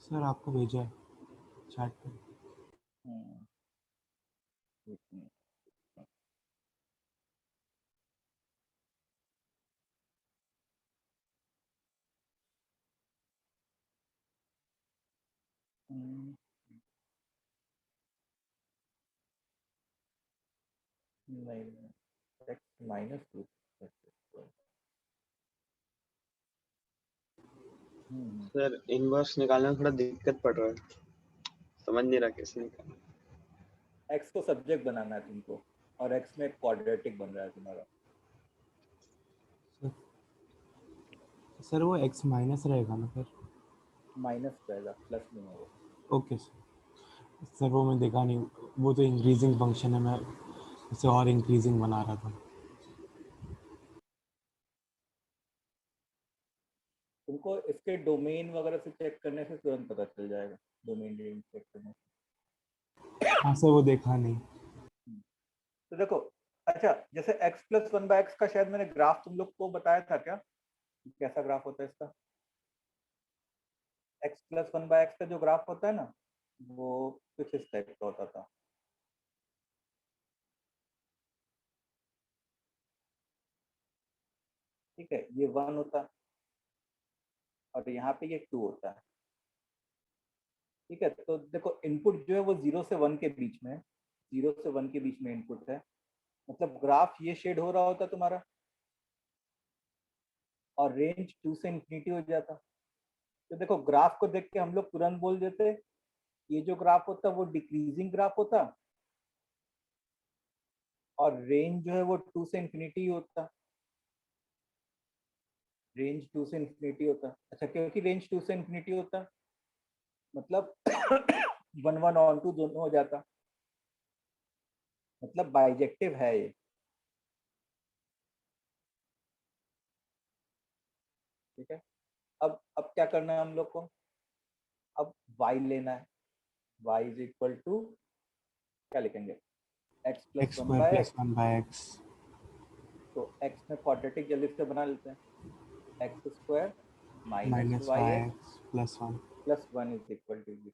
सर आपको भेजा है चैट पे। एक मिनट। नहीं, x minus 2। सर इनवर्स निकालने में थोड़ा दिक्कत पड़ रहा है, समझ नहीं रहा कैसे निकालना। x को सब्जेक्ट बनाना है तुमको, और x में क्वाड्रेटिक बन रहा है तुम्हारा। सर वो x माइनस रहेगा ना फिर? माइनस रहेगा, प्लस नहीं होगा। ओके सर वो मैं देखा नहीं, वो तो इंक्रीजिंग फंक्शन है, मैं उसे और इंक्रीजिंग बना रहा था। तुमको इसके डोमेन वगैरह से चेक करने से तुरंत पता चल जाएगा, डोमेन रेंज चेक करने से। हाँ सर वो देखा नहीं। तो तो देखो, अच्छा जैसे x प्लस 1/x का शायद मैंने ग्राफ तुम लोग को बताया था क्या, कैसा ग्राफ होता है इसका? x प्लस 1/x का जो ग्राफ होता है ना, वो कुछ इस टाइप का होता था। ठीक है, ये 1 होता है और यहाँ पे ये 2 होता है। ठीक है, तो देखो इनपुट जो है वो 0 से 1 के बीच में है, 0 से 1 के बीच में इनपुट है, मतलब ग्राफ ये शेड हो रहा होता है तुम्हारा और रेंज 2 से इंफिनिटी हो जाता। तो देखो ग्राफ को देख के हम लोग तुरंत बोल देते ये जो ग्राफ होता वो डिक्रीजिंग ग्राफ होता और रेंज जो है वो 2 से इंफिनिटी होता, रेंज 2 से इंफिनिटी होता। अच्छा, क्योंकि रेंज 2 से इंफिनिटी होता मतलब 1 1 ऑन 2 दोनों हो जाता, मतलब बाइजेक्टिव है ये। ठीक है, अब क्या करना है हम लोग को, अब y लेना है, y इज इक्वल टू क्या लिखेंगे, x plus x 1 square by plus x. 1 by x. तो x में क्वाड्रेटिक जल्दी से बना लेते हैं, x square minus Minus y yx plus 1. Plus 1 is equal to 0।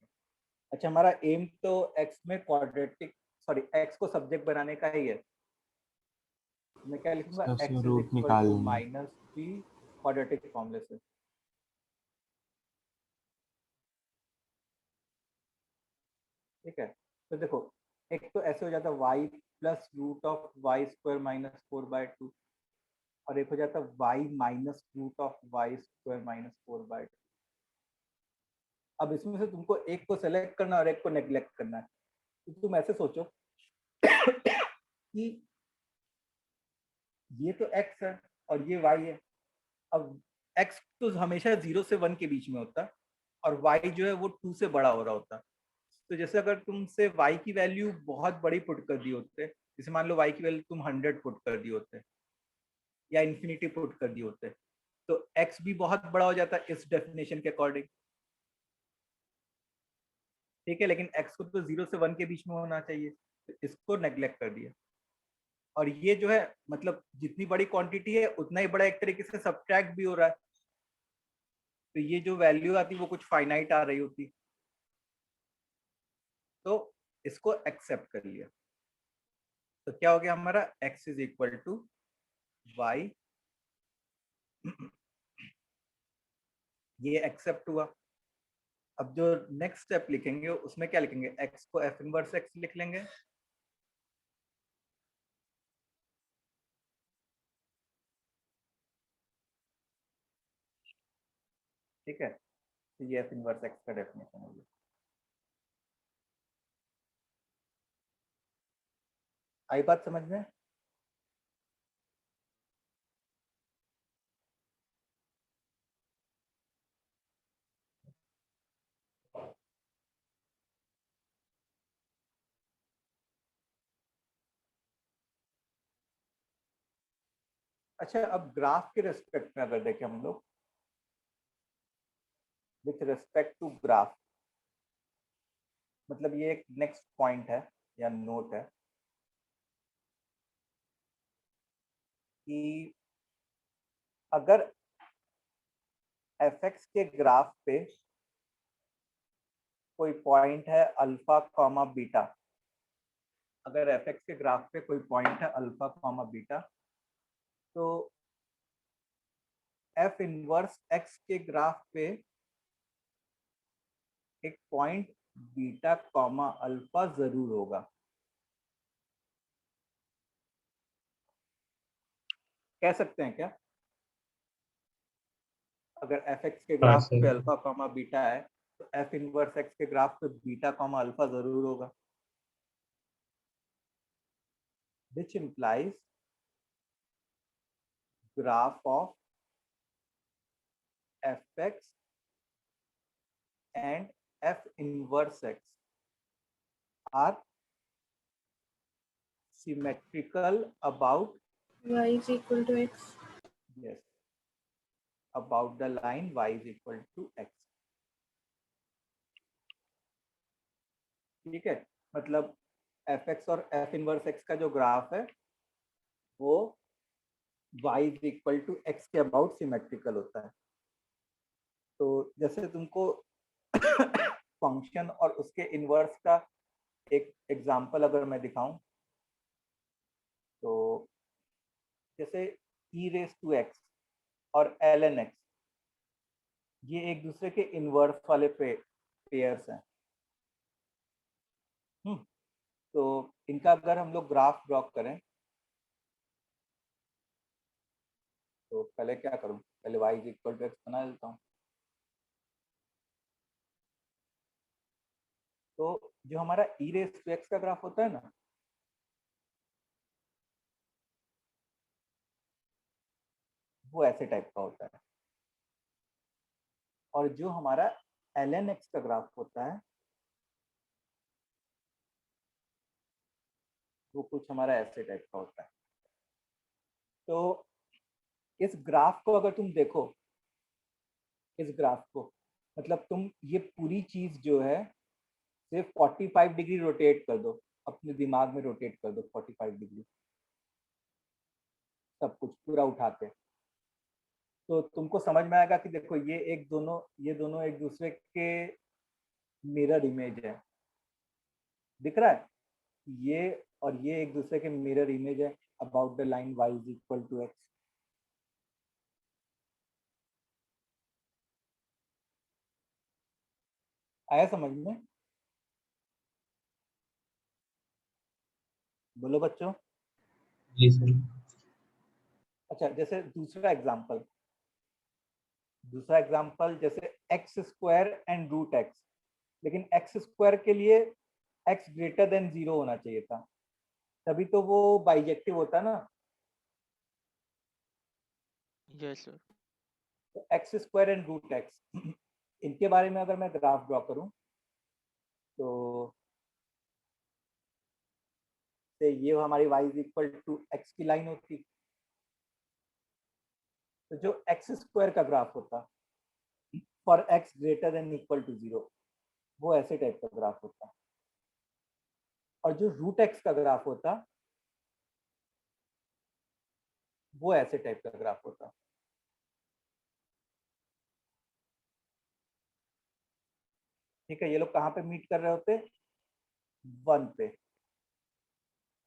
अच्छा, हमारा एम तो x में क्वाड्रेटिक, सॉरी x को सब्जेक्ट बनाने का ही है। मैं क्या लिखूंगा, उसका x इज रूट इक्वल निकाल टू लेंगे. -3 क्वाड्रेटिक फॉर्मूले से। ठीक है, तो देखो एक तो ऐसे हो जाता है y plus root of y square minus 4/2 और एक हो जाता है y minus root of y square minus 4/2। अब इसमें से तुमको एक को सेलेक्ट करना और एक को नेग्लेक्ट करना है। तो तुम ऐसे सोचो कि ये तो x है और ये y है। अब x तो हमेशा 0 से 1 के बीच में होता है और y जो है वो 2 से बड़ा हो रहा होता। तो जैसे अगर तुमसे y की वैल्यू बहुत बड़ी पुट कर दी होते, जैसे मान लो y की वैल्यू तुम 100 पुट कर दी होते या इन्फिनिटी पुट कर दी होते, तो x भी बहुत बड़ा हो जाता इस डेफिनेशन के अकॉर्डिंग। ठीक है, लेकिन x को तो 0 से 1 के बीच में होना चाहिए, तो इसको नेग्लेक्ट कर दिया। और ये जो है मतलब जितनी बड़ी क्वांटिटी है उतना ही बड़ा एक तरीके से सब्ट्रैक्ट भी हो रहा है, तो ये जो वैल्यू आती वो कुछ फाइनाइट आ रही होती, तो इसको एक्सेप्ट कर लिया। तो क्या हो गया हमारा, x is equal to y, ये एक्सेप्ट हुआ। अब जो नेक्स्ट स्टेप लिखेंगे उसमें क्या लिखेंगे, x को f इनवर्स x लिख लेंगे। ठीक है, तो ये f इनवर्स x का डेफिनेशन हो गया। आई बात समझ में? अच्छा, अब ग्राफ के रिस्पेक्ट में अगर देखें हम लोग, विथ रिस्पेक्ट टू ग्राफ, मतलब ये एक नेक्स्ट पॉइंट है या नोट है कि अगर fx के ग्राफ पे कोई पॉइंट है अल्फा कॉमा बीटा, अगर fx के ग्राफ पे कोई पॉइंट है अल्फा कॉमा बीटा, तो f इनवर्स x के ग्राफ पे एक पॉइंट बीटा कॉमा अल्फा जरूर होगा। कह सकते हैं क्या, अगर fx के हाँ ग्राफ पे सर, अल्फा कॉमा बीटा है तो f इनवर्स x के ग्राफ पे बीटा कॉमा अल्फा जरूर होगा, which implies graph of fx and f inverse x are symmetrical about, y is equal to x. yes, about the line y is equal to x। ठीक है, मतलब f x और f inverse x का जो graph है वो y is equal to x के about symmetrical होता है। तो जैसे तुमको फंक्शन और उसके इनवर्स का एक एग्जांपल अगर मैं दिखाऊं, तो जैसे e रेस टू x और ln x, ये एक दूसरे के इनवर्स वाले पेयर्स हैं। तो इनका अगर हम लोग ग्राफ ड्रॉ करें, तो पहले क्या करूं, पहले y is equal to x बना लेता हूं। तो जो हमारा e रेस टू x का ग्राफ होता है ना, वो ऐसे टाइप का होता है, और जो हमारा ln x का ग्राफ होता है वो कुछ हमारा ऐसे टाइप का होता है। तो इस ग्राफ को अगर तुम देखो, इस ग्राफ को मतलब तुम ये पूरी चीज जो है सिर्फ 45 डिग्री रोटेट कर दो, अपने दिमाग में रोटेट कर दो 45 डिग्री, सब कुछ पूरा उठा के, तो तुमको समझ में आएगा कि देखो ये दोनों एक दूसरे के मिरर इमेज है। दिख रहा है? ये और ये एक दूसरे के मिरर इमेज है about the line y is equal to x. आया समझ में? बोलो बच्चों। जी सर। अच्छा, जैसे दूसरा एग्जांपल जैसे x square and root x, लेकिन एक्स स्क्वायर के लिए एक्स ग्रेटर देन 0 होना चाहिए था, तभी तो वो बाइजेक्टिव होता ना। Yes sir. तो X square and root X, इनके बारे में अगर मैं ग्राफ ड्रॉ करूं, तो से ये हमारी y is equal to x की लाइन होती, तो जो एक्स स्क्वायर का ग्राफ होता for x greater than equal to 0, वो ऐसे टाइप का ग्राफ होता। और जो रूट एक्स का ग्राफ होता वो ऐसे टाइप का ग्राफ होता। ठीक है, ये लोग कहाँ पे मीट कर रहे होते? 1 पे,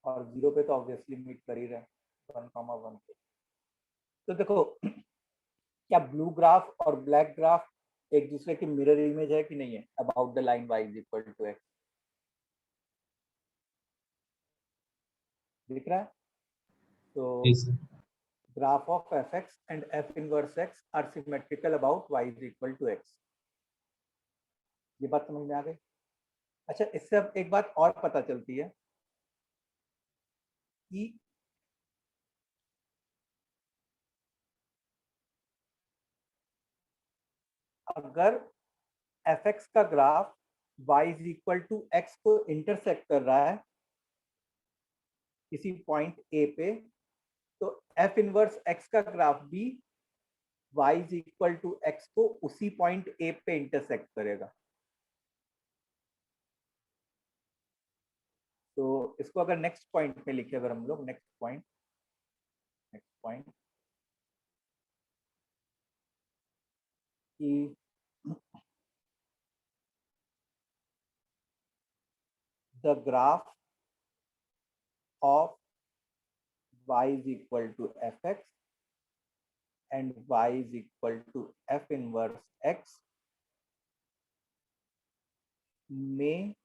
और 0 पे तो ऑब्वियसली मीट कर ही रहे, 1,1 पे। तो देखो क्या ब्लू ग्राफ और ब्लैक ग्राफ एक दूसरे की मिरर इमेज है कि नहीं है about the line y is equal to X? दिख रहा है? तो जी sir. Graph of F X and F inverse X are symmetrical about y is equal to X. ये बात समझ में आ गई? अच्छा, इससे अब एक बात और पता चलती है कि अगर एफ एक्स का graph y is equal to x को इंटरसेक्ट कर रहा है किसी पॉइंट ए पे, तो एफ इनवर्स एक्स का ग्राफ भी y is equal to x को उसी पॉइंट ए पे इंटरसेक्ट करेगा। तो इसको अगर नेक्स्ट पॉइंट पे लिखे, अगर हम लोग नेक्स्ट पॉइंट कि the graph of y is equal to fx and y is equal to f inverse x may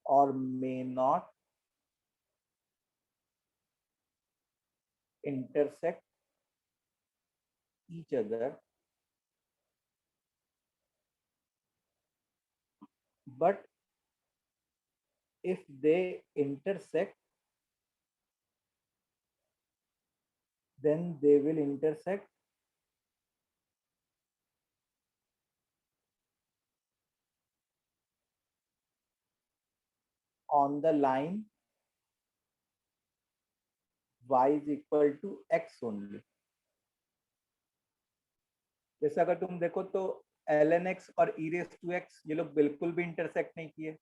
or may not intersect each other, but if they intersect, then they will intersect on the line y is equal to x only। जैसे अगर तुम देखो तो ln x और e raised to x ये लोग बिल्कुल भी इंटरसेक्ट नहीं किए,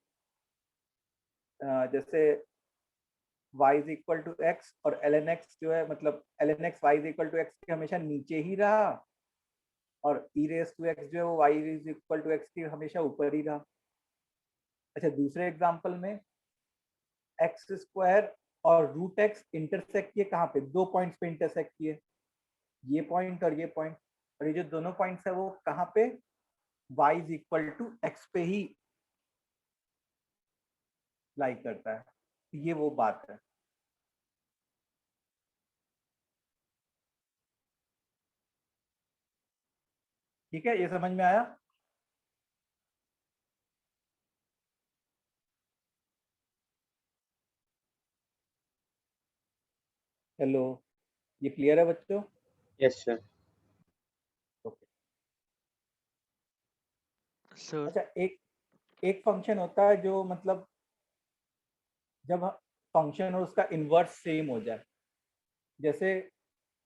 जैसे y is equal to x और ln x जो है मतलब ln x y is equal to x के हमेशा नीचे ही रहा और e रेस टू x जो है वो y is equal to x के हमेशा ऊपर ही रहा। अच्छा दूसरे एग्जांपल में एक्स स्क्वायर और रूट एक्स इंटरसेक्ट किए कहाँ पे, 2 पॉइंट्स पे इंटरसेक्ट किए, ये पॉइंट और ये पॉइंट, और ये जो दोनों पॉइंट्स है वो कहाँ पे, y is equal to x पे ही लाई करता है। ये वो बात है। ठीक है, ये समझ में आया? हेलो, ये क्लियर है बच्चों? Yes sir. ओके। सर अच्छा एक फंक्शन होता है जो मतलब जब फंक्शन और उसका इन्वर्स सेम हो जाए, जैसे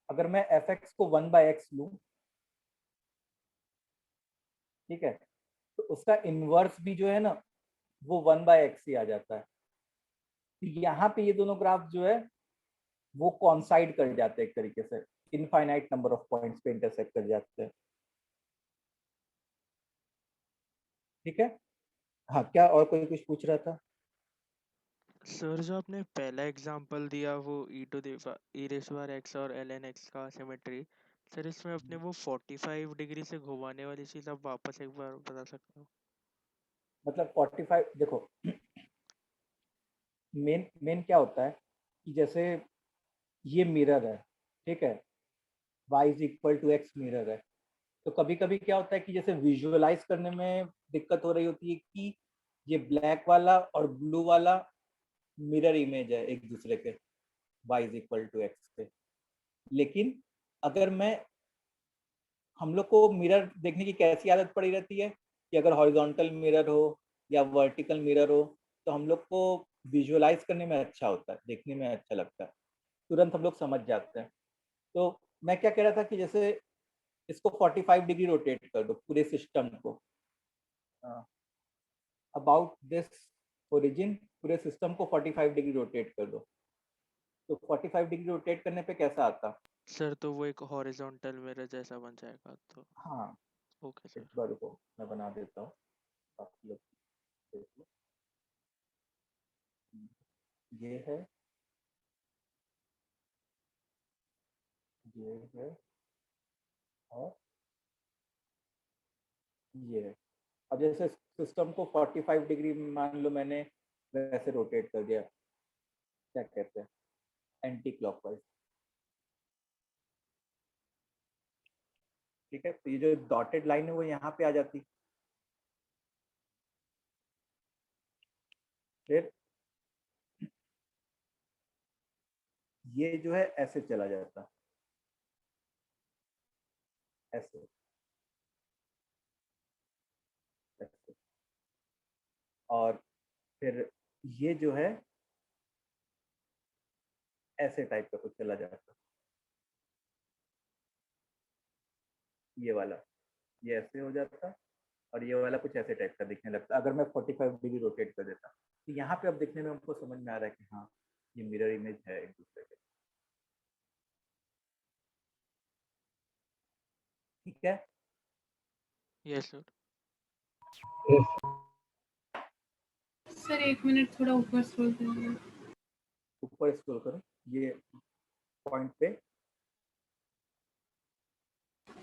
अगर मैं एफ एक्स को 1/x लूं, ठीक है, तो उसका इन्वर्स भी जो है ना वो 1/x ही आ जाता है। तो यहाँ पे ये दोनों ग्राफ जो है वो कॉन्साइड कर जाते हैं एक तरीके से, इनफाइनाइट नंबर ऑफ पॉइंट्स पे इंटरसेक्ट कर जाते हैं। ठीक है, हाँ क्या और कोई कुछ पूछ रहा था? सर जो आपने पहला एग्जांपल दिया वो ई रेस पावर एक्स और ln x का सिमेट्री, सर इसमें अपने वो 45 डिग्री से घुमाने वाली चीज़ आप वापस एक बार बता सकते हो? मतलब 45 देखो, मेन मेन क्या होता है कि जैसे ये मिरर है, ठीक है, y is equal to x mirror है, तो कभी कभी क्या होता है कि जैसे विजुअलाइज करने में दिक्कत हो रही होती है कि ये ब्लैक वाला और ब्लू वाला मिरर इमेज है एक दूसरे के y is equal to x पे। लेकिन अगर मैं, हम लोग को मिरर देखने की कैसी आदत पड़ी रहती है कि अगर हॉरिजॉन्टल मिरर हो या वर्टिकल मिरर हो तो हम लोग को विजुअलाइज करने में अच्छा होता है, देखने में अच्छा लगता है, तुरंत हम लोग समझ जाते हैं। तो मैं क्या कह रहा था कि जैसे इसको 45 डिग्री रोटेट कर दो पूरे सिस्टम को, अबाउट दिस ओरिजिन, पूरे सिस्टम को 45 डिग्री रोटेट कर दो, तो 45 डिग्री रोटेट करने पे कैसा आता? सर तो वो एक हॉरिजॉन्टल मिरर जैसा बन जाएगा तो। हाँ, ओके सर। एक बार रुको मैं बना देता हूँ, आप लोग देख लो। ये है, ये है और ये है। अब जैसे सिस्टम को 45 डिग्री मान लो मैंने वैसे रोटेट कर दिया, क्या कहते हैं, एंटी क्लॉकवाइज। ठीक है, तो ये जो डॉटेड लाइन है वो यहाँ पे आ जाती, फिर ये जो है ऐसे चला जाता, ऐसे ऐसे, और फिर ये जो है ऐसे टाइप का कुछ चला जाता, ये वाला, ये ऐसे हो जाता और ये वाला कुछ ऐसे टाइप का दिखने लगता अगर मैं 45 डिग्री रोटेट कर देता। तो यहाँ पे अब दिखने में हमको समझ में आ रहा है कि हाँ ये मिरर इमेज है एक दूसरे के। ठीक है, यस सर। सर 1 मिनट थोड़ा ऊपर स्क्रॉल करिए। ऊपर स्क्रॉल करो ये पॉइंट पे,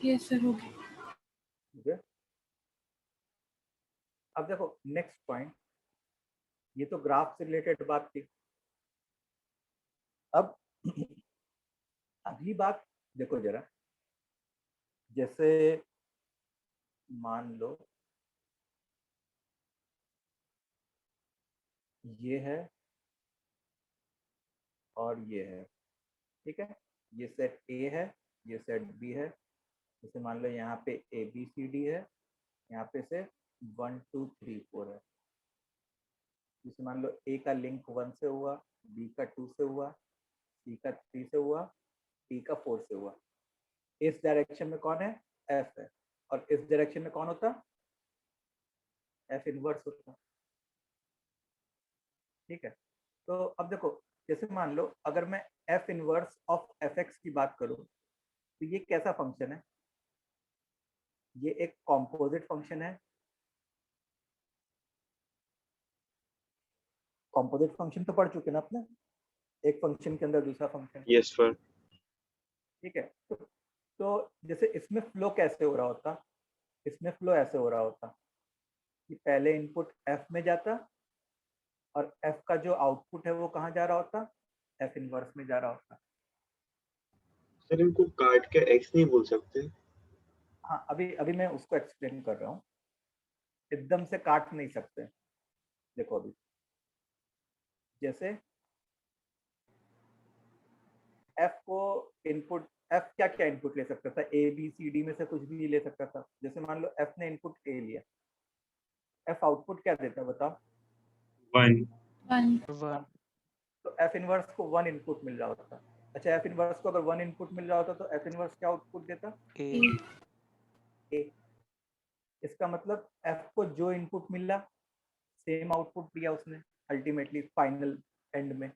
यस सर, हो गया। ठीक है। अब देखो नेक्स्ट पॉइंट, ये तो ग्राफ से रिलेटेड बात थी। अब अगली बात देखो जरा, जैसे मान लो ये है और ये है, ठीक है, ये सेट ए है, ये सेट बी है, जैसे मान लो यहाँ पे ए बी सी डी है, यहाँ पे से 1 2 3 4 है, जैसे मान लो ए का लिंक 1 से हुआ, बी का 2 से हुआ, सी का 3 से हुआ, डी का 4 से हुआ। इस डायरेक्शन में कौन है, एफ है, और इस डायरेक्शन में कौन होता, एफ इनवर्स होता। ठीक है, तो अब देखो, जैसे मान लो अगर मैं F inverse of F x की बात करूं, तो ये कैसा फंक्शन है? ये एक कॉम्पोजिट फंक्शन है। कॉम्पोजिट फंक्शन तो पढ़ चुके ना अपने, एक फंक्शन के अंदर दूसरा फंक्शन। Yes sir. ठीक है, तो जैसे इसमें फ्लो कैसे हो रहा होता? इसमें फ्लो ऐसे हो रहा होता कि पहले इनपुट एफ में जाता और एफ का जो आउटपुट है वो कहाँ जा रहा होता? एफ इनवर्स में जा रहा होता। सर इनको काट के एक्स नहीं बोल सकते? हाँ, अभी अभी मैं उसको एक्सप्लेन कर रहा हूँ। एकदम से काट नहीं सकते। देखो अभी जैसे एफ को इनपुट, एफ क्या क्या इनपुट ले सकता था? ए बी सी डी में से कुछ भी ले सकता था। जैसे मान लो एफ ने इनपुट ए लिया, एफ आउटपुट क्या देता बताओ? 1। 1 1 तो एफ इनवर्स को 1 इनपुट मिल रहा होता। अच्छा, एफ इनवर्स को अगर 1 इनपुट मिल रहा होता तो एफ इनवर्स क्या आउटपुट देता? A ए। इसका मतलब एफ को जो इनपुट मिला सेम आउटपुट दिया उसने अल्टीमेटली फाइनल एंड में।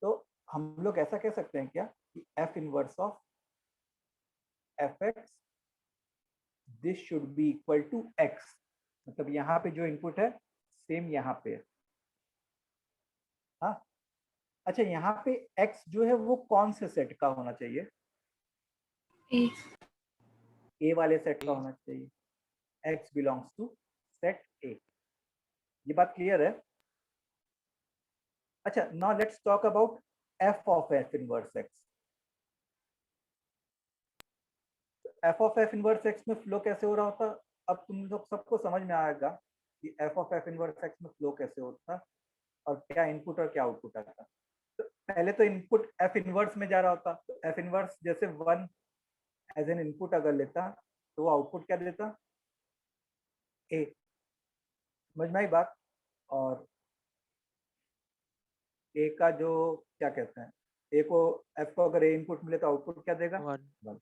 तो हम लोग ऐसा कह सकते हैं क्या कि F inverse of F x this should be equal to x, मतलब यहाँ पे जो इनपुट है सेम यहाँ पे है। हाँ, अच्छा, यहाँ पे x जो है वो कौन से सेट का होना चाहिए? A ए वाले सेट का होना चाहिए। x belongs to set A. ये बात क्लियर है? अच्छा, now let's talk about f of f inverse x। f of f inverse x में फ्लो कैसे हो रहा होता? अब तुम लोग सबको समझ में आएगा कि f of f inverse x में फ्लो कैसे होता और क्या इनपुट और क्या आउटपुट आता। तो पहले तो इनपुट f इनवर्स में जा रहा होता, तो f इनवर्स जैसे 1 एज एन इनपुट अगर लेता तो वो आउटपुट क्या देता? ए। समझ में आई बात? और ए का जो क्या कहते हैं, ए को, एफ को अगर ए इनपुट मिले तो आउटपुट क्या देगा? 1 1।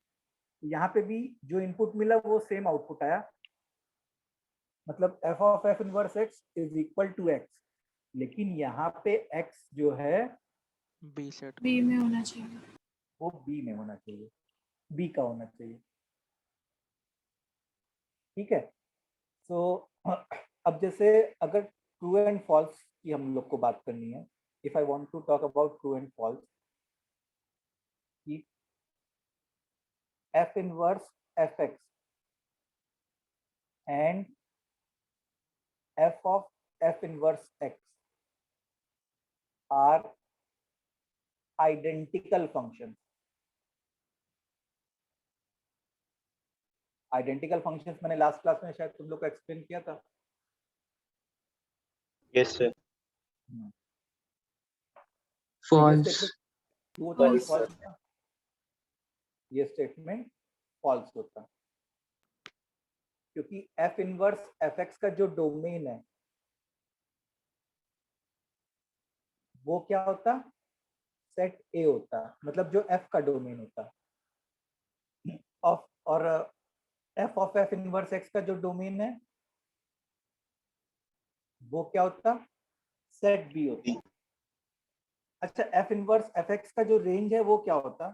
यहाँ पे भी जो इनपुट मिला वो सेम आउटपुट आया, मतलब f of F inverse x is equal to x. लेकिन यहाँ पे एक्स जो है B सेट B में होना चाहिए। वो बी में होना चाहिए, बी का होना चाहिए। ठीक है, तो अब जैसे अगर ट्रू एंड फॉल्स की हम लोग को बात करनी है, if I want to talk about true and false, कि F inverse F X and F of F inverse X are identical functions. Identical functions मैंने लास्ट क्लास में शायद तुम लोग को एक्सप्लेन किया था। Yes sir. false, ये स्टेटमेंट फॉल्स होता, क्योंकि एफ इनवर्स एफ एक्स का जो डोमेन है वो क्या होता? सेट ए होता, मतलब जो एफ का डोमेन होता। और F of F inverse x का जो डोमेन है वो क्या होता? सेट बी होता। अच्छा, एफ इनवर्स एफ एक्स का जो रेंज है वो क्या होता?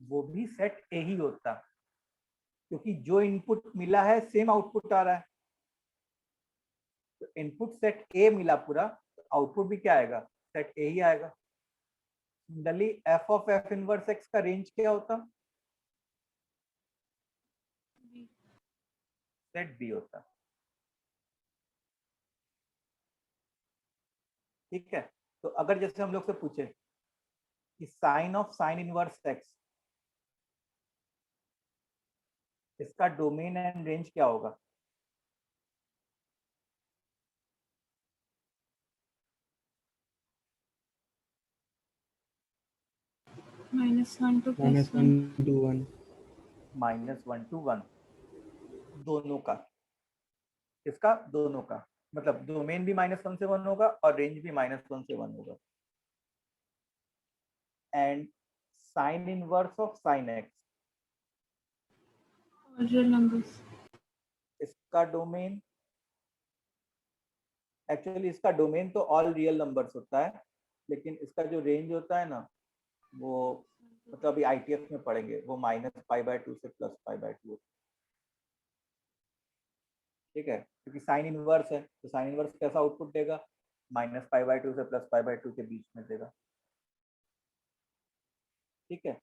वो भी सेट ए ही होता, क्योंकि जो इनपुट मिला है सेम आउटपुट आ रहा है। तो इनपुट सेट ए मिला पूरा, तो आउटपुट भी क्या आएगा? सेट ए ही आएगा। Similarly F of F inverse x का रेंज क्या होता? सेट बी होता। ठीक है, तो अगर जैसे हम लोग से पूछे कि sine of sine inverse x, इसका डोमेन एंड रेंज क्या होगा? -1 to -1 +1 to 1। -1 to 1 दोनों का। इसका दोनों का मतलब डोमेन भी -1 से 1 होगा और रेंज भी -1 से 1 होगा। And sign inverse of sine x, और रियल नंबर्स इसका डोमेन, एक्चुअली इसका डोमेन तो ऑल रियल नंबर्स होता है, लेकिन इसका जो रेंज होता है ना, वो मतलब अभी ITF में पढ़ेंगे, वो -π/2 से +π/2। ठीक है, क्योंकि साइन इनवर्स है, तो साइन इनवर्स कैसा आउटपुट देगा, -π/2 से +π/2 के बीच में देगा। ठीक है,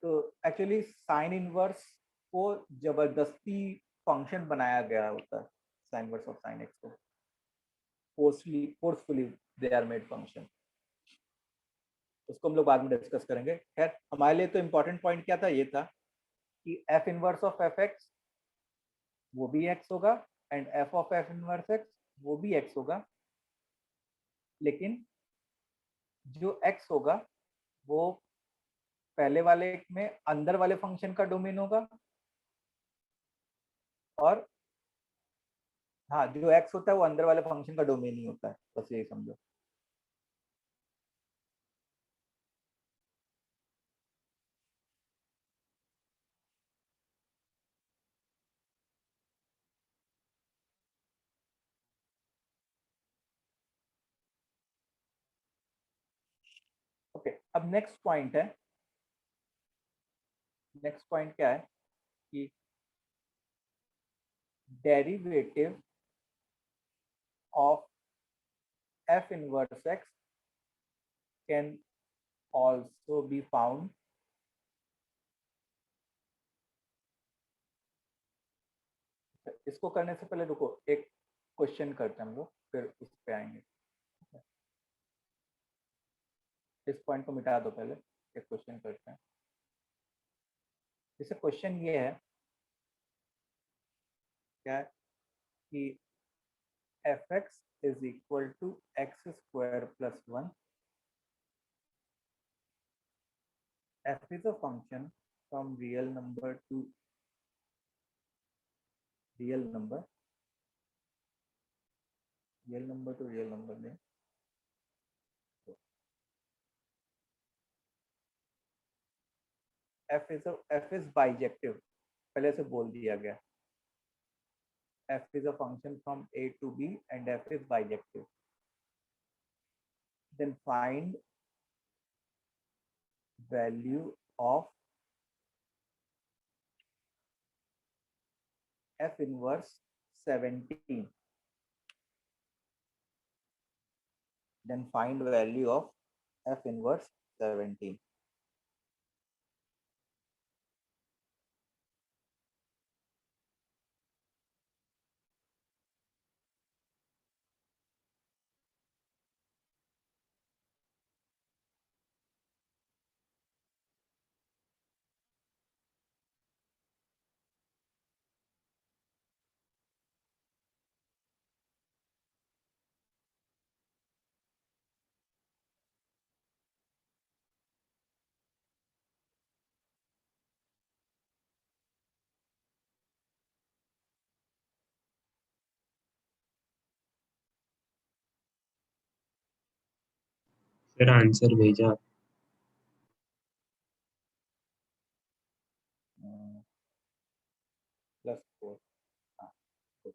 तो एक्चुअली साइन इनवर्स को जबरदस्ती फंक्शन बनाया गया होता है, sine inverse of sine X को forcefully they are made function. उसको हम लोग बाद में डिस्कस करेंगे। खैर, हमारे लिए तो इम्पोर्टेंट पॉइंट क्या था, ये था कि f inverse of F x वो भी x होगा and f of f inverse x वो भी x होगा, लेकिन जो x होगा वो पहले वाले में अंदर वाले फंक्शन का डोमेन होगा, और हाँ, जो x होता है वो अंदर वाले फंक्शन का डोमेन ही होता है, बस यही समझो। ओके, अब नेक्स्ट पॉइंट है, नेक्स्ट पॉइंट क्या है कि derivative of f inverse x can also be found इसको करने से पहले रुको, एक क्वेश्चन करते हैं हम लोग, फिर इस पे आएंगे। इस पॉइंट को मिटा दो, पहले एक क्वेश्चन करते हैं। जैसे क्वेश्चन ये है क्या कि f(x) is equal to x² plus 1. f is a function from real number to real number, real number to real number में f is bijective, पहले से बोल दिया गया। f is a function from a to b and f is bijective. Then find value of f inverse 17. Then find value of f inverse 17. Sir answer भेजा। +4. हाँ, good.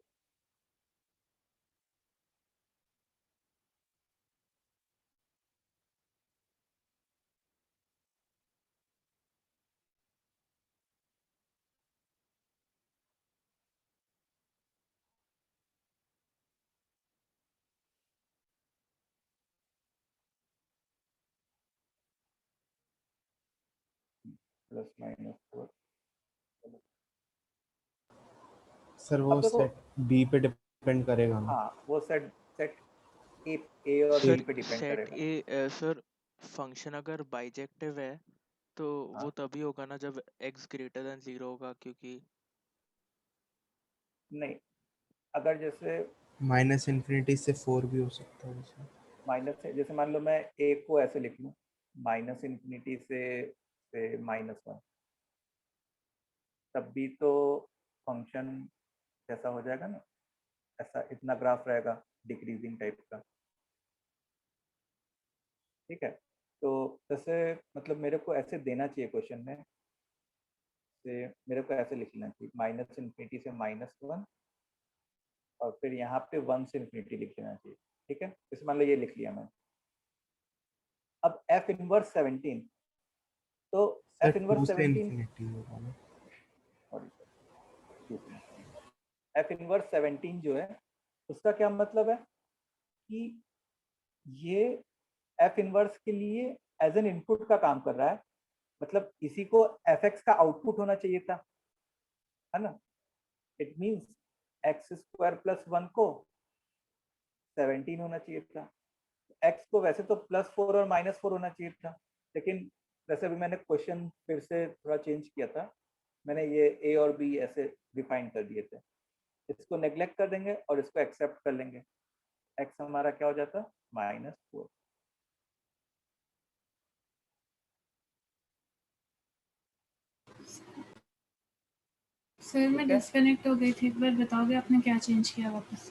+-4. Sir वो अब देखो, सेट बी पे डिपेंड करेगा ना? हाँ, वो सेट सेट ए और बी सर पे डिपेंड सेट करेगा। ए सर फंक्शन अगर बाइजेक्टिव है तो हाँ, वो तभी होगा ना जब x ग्रेटर देन 0 होगा, क्योंकि नहीं, अगर जैसे -∞ से 4 भी हो सकता है वैसे। माइनस से, जैसे मान लो मैं ए को ऐसे लिख लूँ, -∞ से -1, तब भी तो फंक्शन जैसा हो जाएगा ना, ऐसा इतना ग्राफ रहेगा डिक्रीजिंग टाइप का। ठीक है, तो जैसे मतलब मेरे को ऐसे देना चाहिए क्वेश्चन में, से मेरे को ऐसे लिखना चाहिए -∞ से -1 और फिर यहाँ पे 1 से इन्फिनिटी लिख लेना चाहिए, ठीक है। इस मान लो ये लिख लिया मैंने। अब एफ इनवर्स 17, तो सर एफ इनवर्स 2 से 17 इन्फिनिटी होगा ना? एफ इनवर्स 17 जो है उसका क्या मतलब है कि ये एफ इनवर्स के लिए एज एन इनपुट का काम कर रहा है, मतलब इसी को एफ एक्स का आउटपुट होना चाहिए था, है ना। It means x square plus 1 को 17 होना चाहिए था। एक्स को वैसे तो +4 और -4 होना चाहिए था, लेकिन वैसे भी मैंने क्वेश्चन फिर से थोड़ा चेंज किया था, मैंने ये ए और बी ऐसे डिफाइन कर दिए थे। इसको नेग्लेक्ट कर देंगे और इसको एक्सेप्ट कर लेंगे, एक्स हमारा क्या हो जाता -4। सर मैं ठीक है, डिस्कनेक्ट हो गई थी, एक बार बताओगे आपने क्या चेंज किया वापस?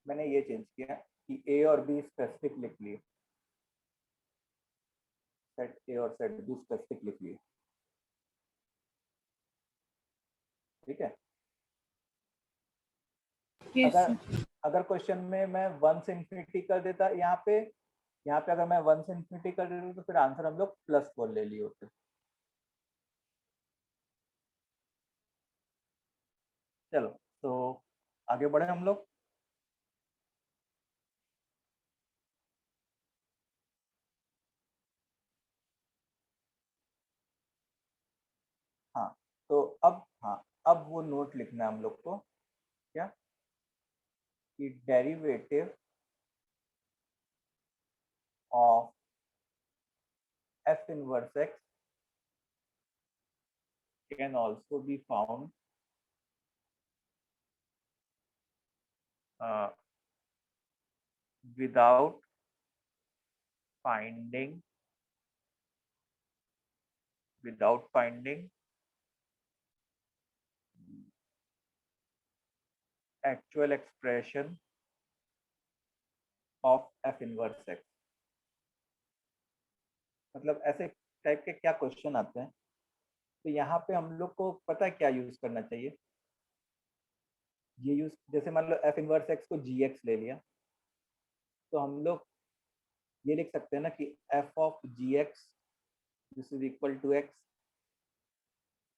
मैंने ये चेंज किया कि ए और बी स्पेसिफिक लिख लिए, सेट ए और सेट बी स्पेसिफिक लिख लिए, ठीक है। यस अगर सर। अगर क्वेश्चन में मैं 1 से इन्फिनिटी कर देता यहाँ पे अगर मैं 1 से इन्फिनिटी कर देता तो फिर आंसर हम लोग +4 ले लिए होते। चलो तो आगे बढ़े हम लोग। हाँ, तो अब वो नोट लिखना है हम लोग को, क्या कि derivative of F inverse x can also be found without finding actual expression of f inverse x। मतलब ऐसे टाइप के क्या क्वेश्चन आते हैं, तो यहाँ पे हम लोग को पता है क्या यूज करना चाहिए। ये यूज, जैसे मान लो f इनवर्स x को gx ले लिया, तो हम लोग ये लिख सकते हैं ना कि f of gx this is equal to x,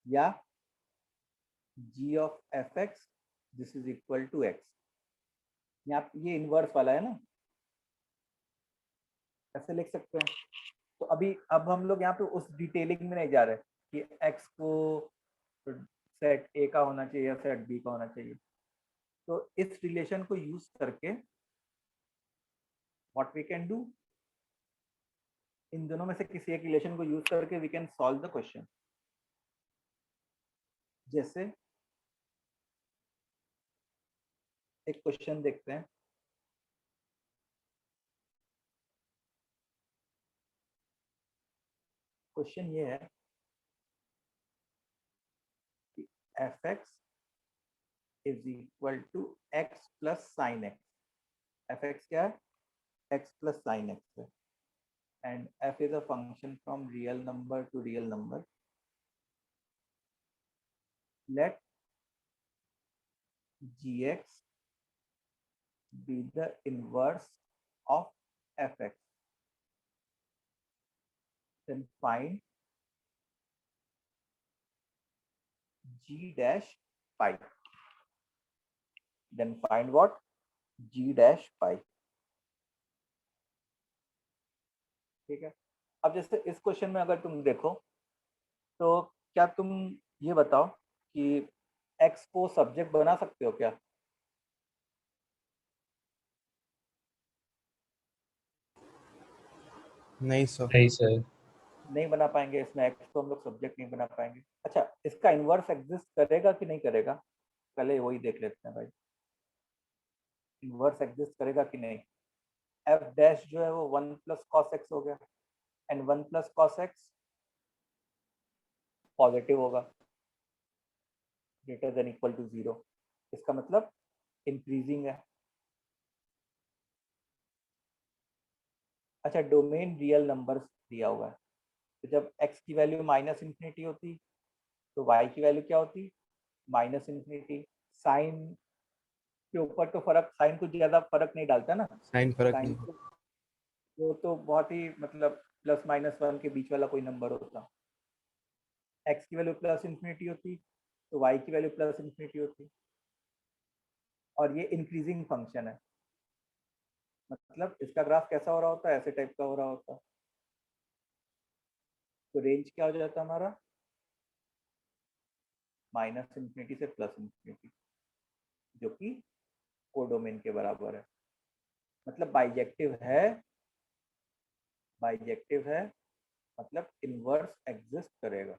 या g of fx this is equal to x। यहाँ ये इनवर्स वाला है ना, ऐसे लिख सकते हैं। तो अब हम लोग यहाँ पे उस डिटेलिंग में नहीं जा रहे कि x को सेट ए का होना चाहिए या सेट बी का होना चाहिए। तो इस रिलेशन को यूज करके व्हाट वी कैन डू, इन दोनों में से किसी एक रिलेशन को यूज करके we can solve the question. जैसे एक क्वेश्चन देखते हैं, क्वेश्चन ये है कि f x is equal to x plus sine x. F x क्या है, एक्स प्लस साइन एक्स है, and f is a function from real number to real number. Let gx be the inverse of fx. Then find g dash pi. Then find what? G dash pi. ठीक है। अब जैसे इस question में अगर तुम देखो तो क्या तुम ये बताओ कि x को सब्जेक्ट बना सकते हो क्या? नहीं सर। नहीं सर। नहीं बना पाएंगे, इसमें x को हम लोग सब्जेक्ट नहीं बना पाएंगे। अच्छा, इसका इनवर्स एग्जिस्ट करेगा कि नहीं करेगा, पहले वही देख लेते हैं भाई। इनवर्स एग्जिस्ट करेगा कि नहीं। एफ डैश जो है वो 1 प्लस कॉस एक्स हो गया, and 1 plus cos x positive होगा, ग्रेटर देन इक्वल टू 0। इसका मतलब इंक्रीजिंग है। अच्छा, डोमेन रियल नंबर्स दिया हुआ है, तो जब x की वैल्यू माइनस इन्फिनिटी होती तो y की वैल्यू क्या होती, माइनस इन्फिनिटी। साइन के ऊपर तो फर्क, साइन कुछ ज्यादा फर्क नहीं डालता ना, साइन फर्क साइन नहीं। वो तो बहुत ही मतलब +-1 के बीच वाला कोई नंबर होता, x की वैल्यू +∞ होती तो y की वैल्यू +∞ होती, और ये इंक्रीजिंग फंक्शन है, मतलब इसका ग्राफ कैसा हो रहा होता है, ऐसे टाइप का हो रहा होता। तो रेंज क्या हो जाता है हमारा, -∞ से +∞, जो कि कोडोमेन के बराबर है, मतलब बाइजेक्टिव है मतलब इनवर्स एग्जिस्ट करेगा।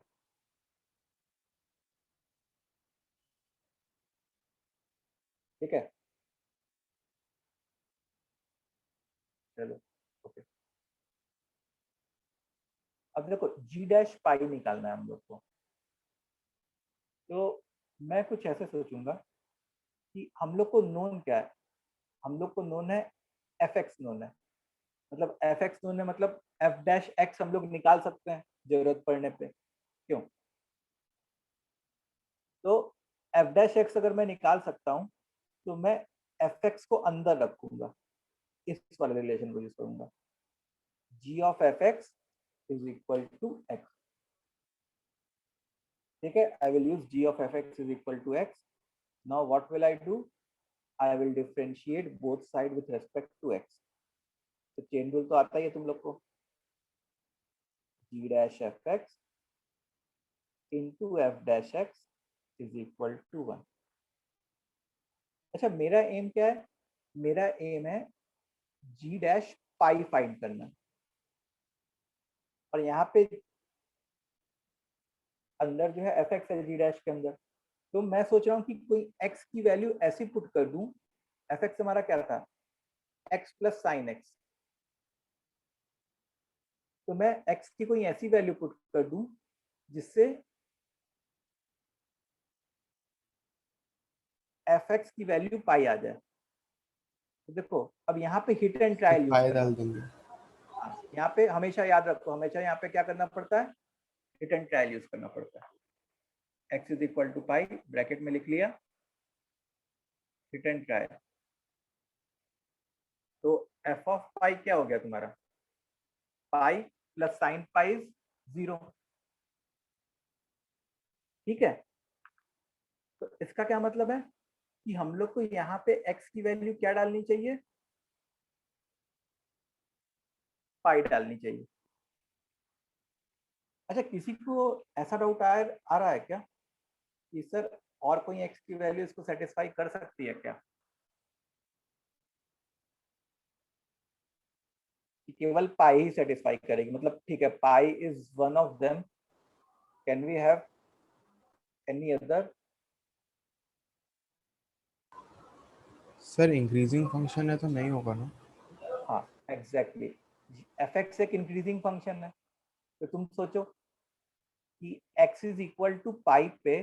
ठीक है, चलो ओके। अब देखो g' निकालना है हम लोग को, तो मैं कुछ ऐसे सोचूंगा कि हम लोग को नोन क्या है, हम लोग को नोन है fx नोन है, मतलब fx नोन है, मतलब f' हम लोग निकाल सकते हैं जरूरत पड़ने पे, क्यों? तो f' अगर मैं निकाल सकता हूँ तो मैं fx को अंदर रखूंगा, इस वाले रिलेशन को यूज करूंगा, g of fx is equal to x। ठीक है, I will use g of fx is equal to x। Now what will I do? I will differentiate both side with respect to x। तो chain rule तो आता ही है तुम लोग को, g' fx into f' is equal to 1। अच्छा, मेरा M क्या है, मेरा एम है g' फाइंड करना, और यहाँ पे अंदर जो है fx है g' के अंदर, तो मैं सोच रहा हूँ कि कोई x की वैल्यू ऐसी पुट कर दूं, fx हमारा क्या था, x प्लस साइन x, तो मैं x की कोई ऐसी वैल्यू पुट कर दूं जिससे fx की वैल्यू पाई आ जाए। तो देखो अब यहाँ पे हिट एंड ट्रायल यूज पाई करना, डाल देंगे। यहाँ पे हमेशा याद रखो, हमेशा यहाँ पे क्या करना पड़ता है, हिट एंड ट्रायल यूज करना पड़ता है। x is equal to pi, bracket में लिख लिया, हिट एंड ट्रायल, तो f ऑफ पाई क्या हो गया तुम्हारा, पाई प्लस साइन पाई 0। ठीक है, तो इसका क्या मतलब है कि हम लोग को यहाँ पे x की वैल्यू क्या डालनी चाहिए, पाई डालनी चाहिए। अच्छा, किसी को ऐसा डाउट आ रहा है क्या कि सर और कोई x की वैल्यू इसको सेटिस्फाई कर सकती है क्या, कि केवल पाई ही सेटिस्फाई करेगी, मतलब ठीक है pi is one of them, can we have any other? Sir increasing function है तो नहीं होगा ना। हाँ एग्जैक्टली, fx एक इंक्रीजिंग फंक्शन है, तो तुम सोचो कि x is equal to pi पे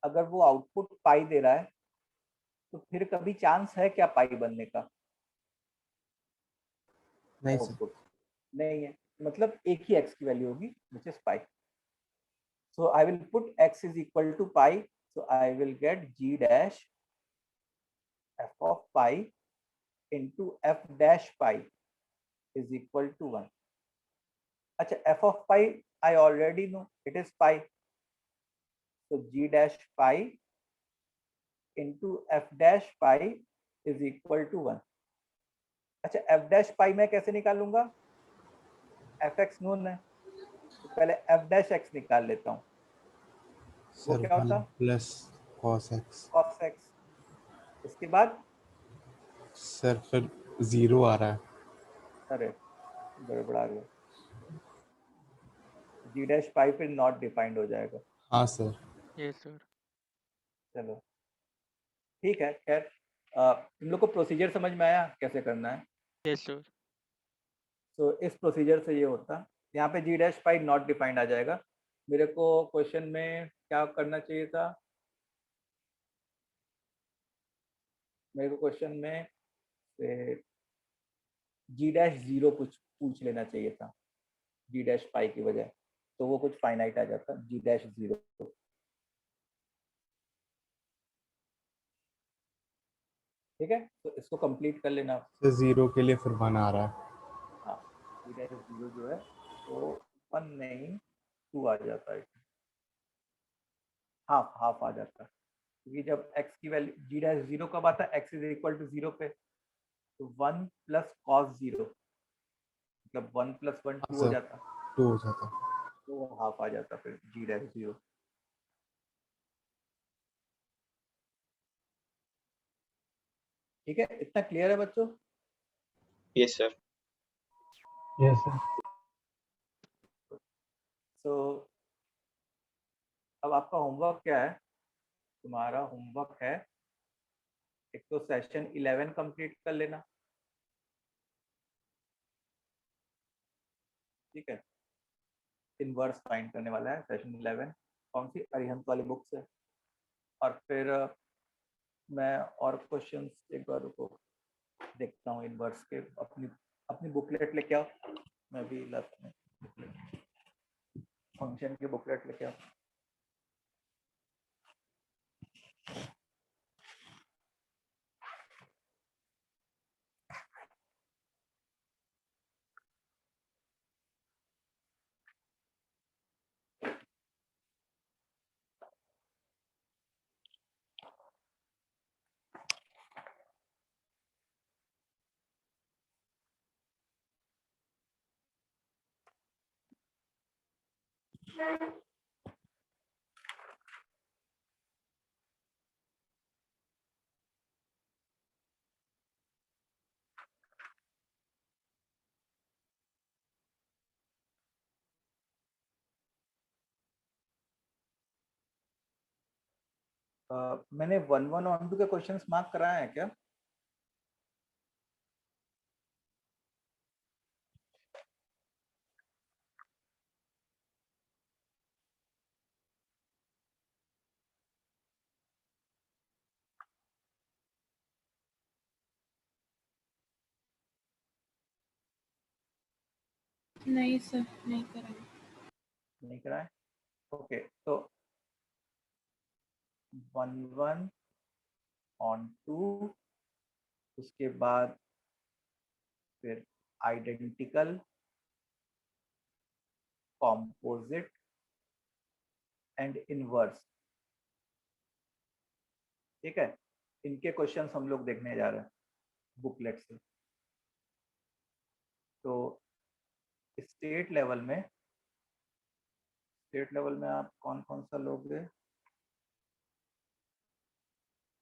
अगर वो आउटपुट पाई दे रहा है तो फिर कभी चांस है क्या पाई बनने का, नहीं सर। आउटपुट नहीं है, मतलब एक ही x की वैल्यू होगी which is pi. So I will put x is equal to pi, so I will get g dash f of pi into f dash pi is equal to 1। अच्छा, f of pi I already know, it is pi, so g dash pi into f dash pi is equal to 1। अच्छा, f dash pi मैं कैसे निकालूंगा, fx known है, तो पहले f dash x निकाल लेता हूँ, वो सर क्या 1 होता, plus cos x। cos x, इसके बाद सर फिर 0 आ रहा है। अरे गड़बड़ा गया, जी डैश पाई फिर नॉट डिफाइंड हो जाएगा। हाँ सर। Yes sir. चलो ठीक है, खैर तुम लोग को प्रोसीजर समझ में आया कैसे करना है? Yes sir. तो इस प्रोसीजर से ये होता, यहाँ पे जी डैश पाई नॉट डिफाइंड आ जाएगा। मेरे को क्वेश्चन में क्या करना चाहिए था, मेरे को क्वेश्चन में जी डैश 0 कुछ पूछ लेना चाहिए था जी डैश पाई की वजह, तो वो कुछ फाइनाइट आ जाता जी डैश 0। ठीक है, तो इसको कंप्लीट कर लेना। तो 0 के लिए फिर 1 आ रहा है। हाँ, जीरो जो है वो 1 नहीं 2 आ जाता है, हाफ हाफ आ जाता है, क्योंकि जब x की वैल्यू जी डैश 0 कब आता है, x इज इक्वल टू 0 पे, तो 1 प्लस कॉस 0, मतलब 1 प्लस 1 2 हो सर जाता, 2 हो जाता। तो हाफ आ जाता फिर जी डैश 0। ठीक है, इतना क्लियर है बच्चों? Yes sir. Yes sir. तो अब आपका होमवर्क क्या है? तुम्हारा होमवर्क है एक तो सेशन 11 कंप्लीट कर लेना, ठीक है, इनवर्स फाइंड करने वाला है सेशन 11, कौन सी, अरिहंत वाली बुक से। और फिर मैं और क्वेश्चंस एक बार रुको देखता हूँ इनवर्स के, अपनी अपनी बुकलेट लेके आओ, मैं भी लाता हूँ फंक्शन की बुकलेट लेके आओ। मैंने 1 1 और 2 के क्वेश्चंस मार्क कराए हैं क्या? नहीं सर, नहीं करा। नहीं कराए, ओके। तो 1 1 ऑन 2, उसके बाद फिर आइडेंटिकल, कॉम्पोजिट एंड इनवर्स, ठीक है, इनके क्वेश्चंस हम लोग देखने जा रहे हैं बुकलेट से। तो स्टेट लेवल में आप कौन कौन सा लोगे?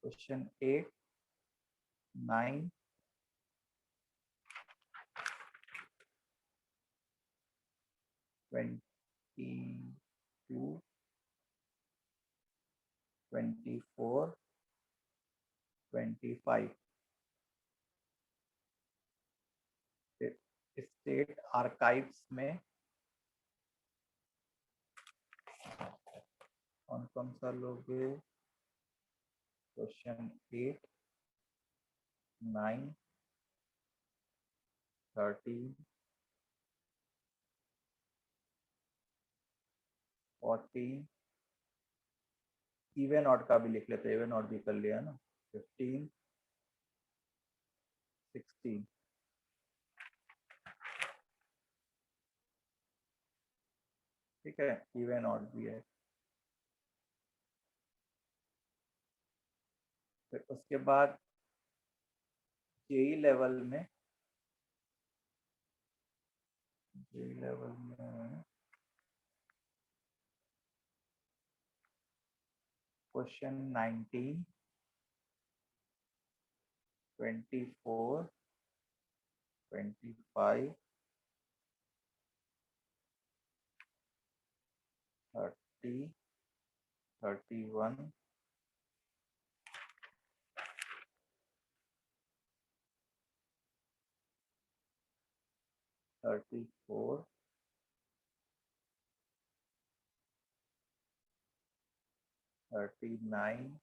क्वेश्चन 8 9 22 24 25। स्टेट आर्काइव्स में कौन कौन सा लोगे? क्वेश्चन 8 9 13 14, इवन ऑड का भी लिख लेते, इवन ऑड भी कर लिया ना, 15 16, ठीक है, इवन ऑड भी है। फिर उसके बाद जेई लेवल में क्वेश्चन 19 24 25 30 31 34 39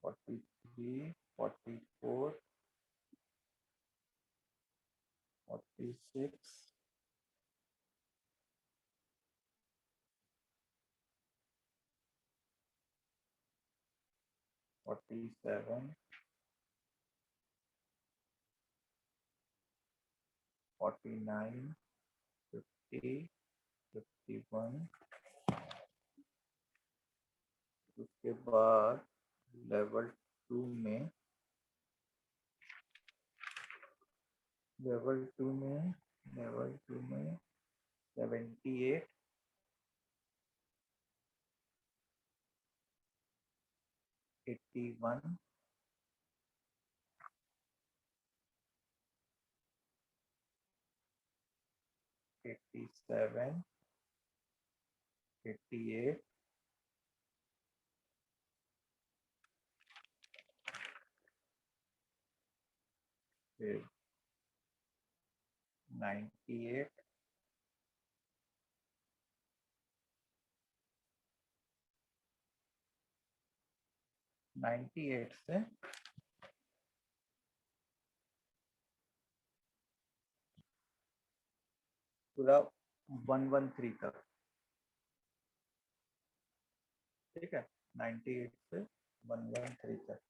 43 44 46 47, 49, 50, 51, उसके बाद लेवल 2 में 78, 81, 87, 88, फिर 98, 98 से पूरा 113 तक, ठीक है, 98 से 113 तक।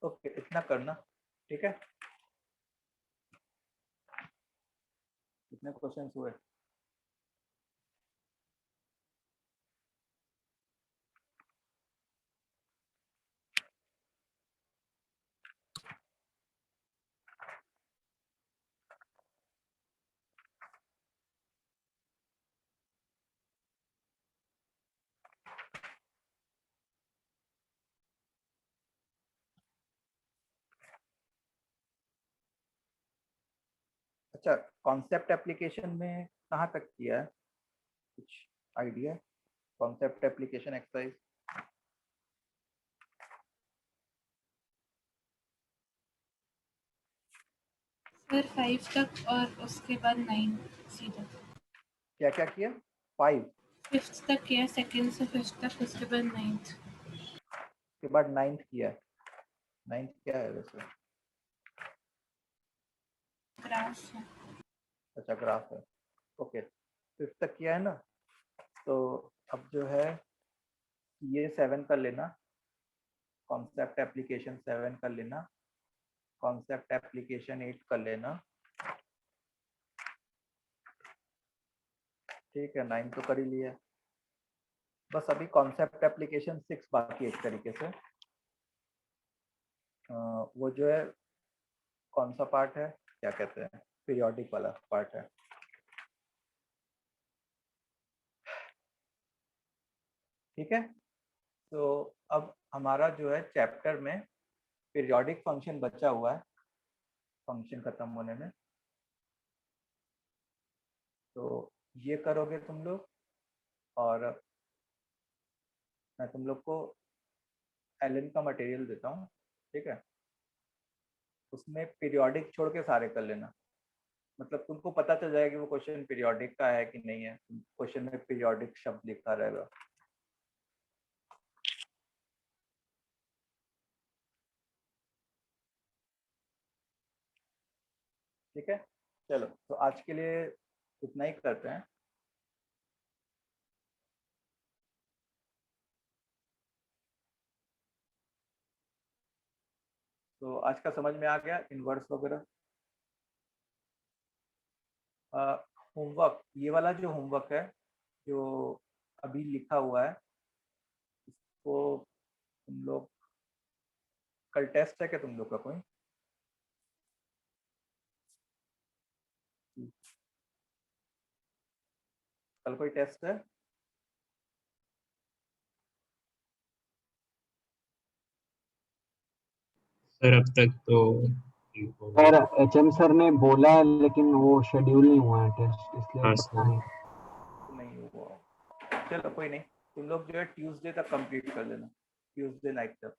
ओके, इतना करना, ठीक है। कितने क्वेश्चंस हुए? अच्छा, कॉन्सेप्ट एप्लीकेशन में कहाँ तक किया है, कुछ idea? Concept application exercise sir 5 तक और उसके बाद 9 सीधा। क्या क्या किया? 5 5th तक किया, 2nd से 5th तक, उसके बाद 9th। के बाद 9th किया। 9th क्या है वैसे? ग्राफ है। अच्छा, ग्राफ है। ओके, 5th तक किया है ना, तो अब जो है ये 7 कर लेना, कॉन्सेप्ट एप्लीकेशन 7 कर लेना, कॉन्सेप्ट एप्लीकेशन 8 कर लेना, ठीक है। 9 तो कर ही लिया, बस अभी कॉन्सेप्ट एप्लीकेशन 6 बाकी है एक तरीके से। वो जो है कौन सा पार्ट है, क्या कहते हैं, पीरियोडिक वाला पार्ट है, ठीक है। तो अब हमारा जो है चैप्टर में पीरियोडिक फंक्शन बचा हुआ है, फंक्शन खत्म होने में, तो ये करोगे तुम लोग, और मैं तुम लोग को एलन का मटेरियल देता हूँ, ठीक है। उसमें पीरियोडिक छोड़ के सारे कर लेना, मतलब तुमको पता चल जाएगा कि वो क्वेश्चन पीरियोडिक का है कि नहीं है, क्वेश्चन में पीरियोडिक शब्द लिखा रहेगा। ठीक है, चलो तो आज के लिए इतना ही करते हैं। तो आज का समझ में आ गया इनवर्स वगैरह। होमवर्क, ये वाला जो होमवर्क है जो अभी लिखा हुआ है, इसको तुम लोग, कल टेस्ट है क्या तुम लोग का कोई? कल कोई टेस्ट है? सर अब तक तो सर HM सर ने बोला है लेकिन वो शेड्यूल नहीं हुआ है टेस्ट, इसलिए हाँ पता सर। नहीं। नहीं हुआ, चलो कोई नहीं, तुम लोग जो है ट्यूसडे तक कंप्लीट कर लेना, ट्यूसडे नाइट तक,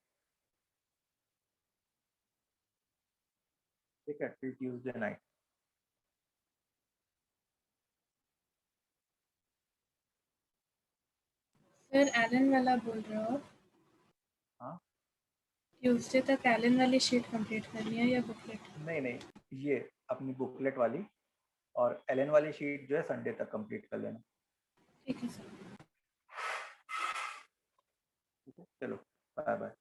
ठीक है, फिर ट्यूसडे नाइट। सर एलन वाला बोल रहे हो आप? हाँ। ट्यूसडे तक एलन वाली शीट कंप्लीट करनी है या बुकलेट? नहीं, ये अपनी बुकलेट वाली और एलन वाली शीट जो है संडे तक कंप्लीट कर लेना। ठीक है सर। चलो, बाय बाय।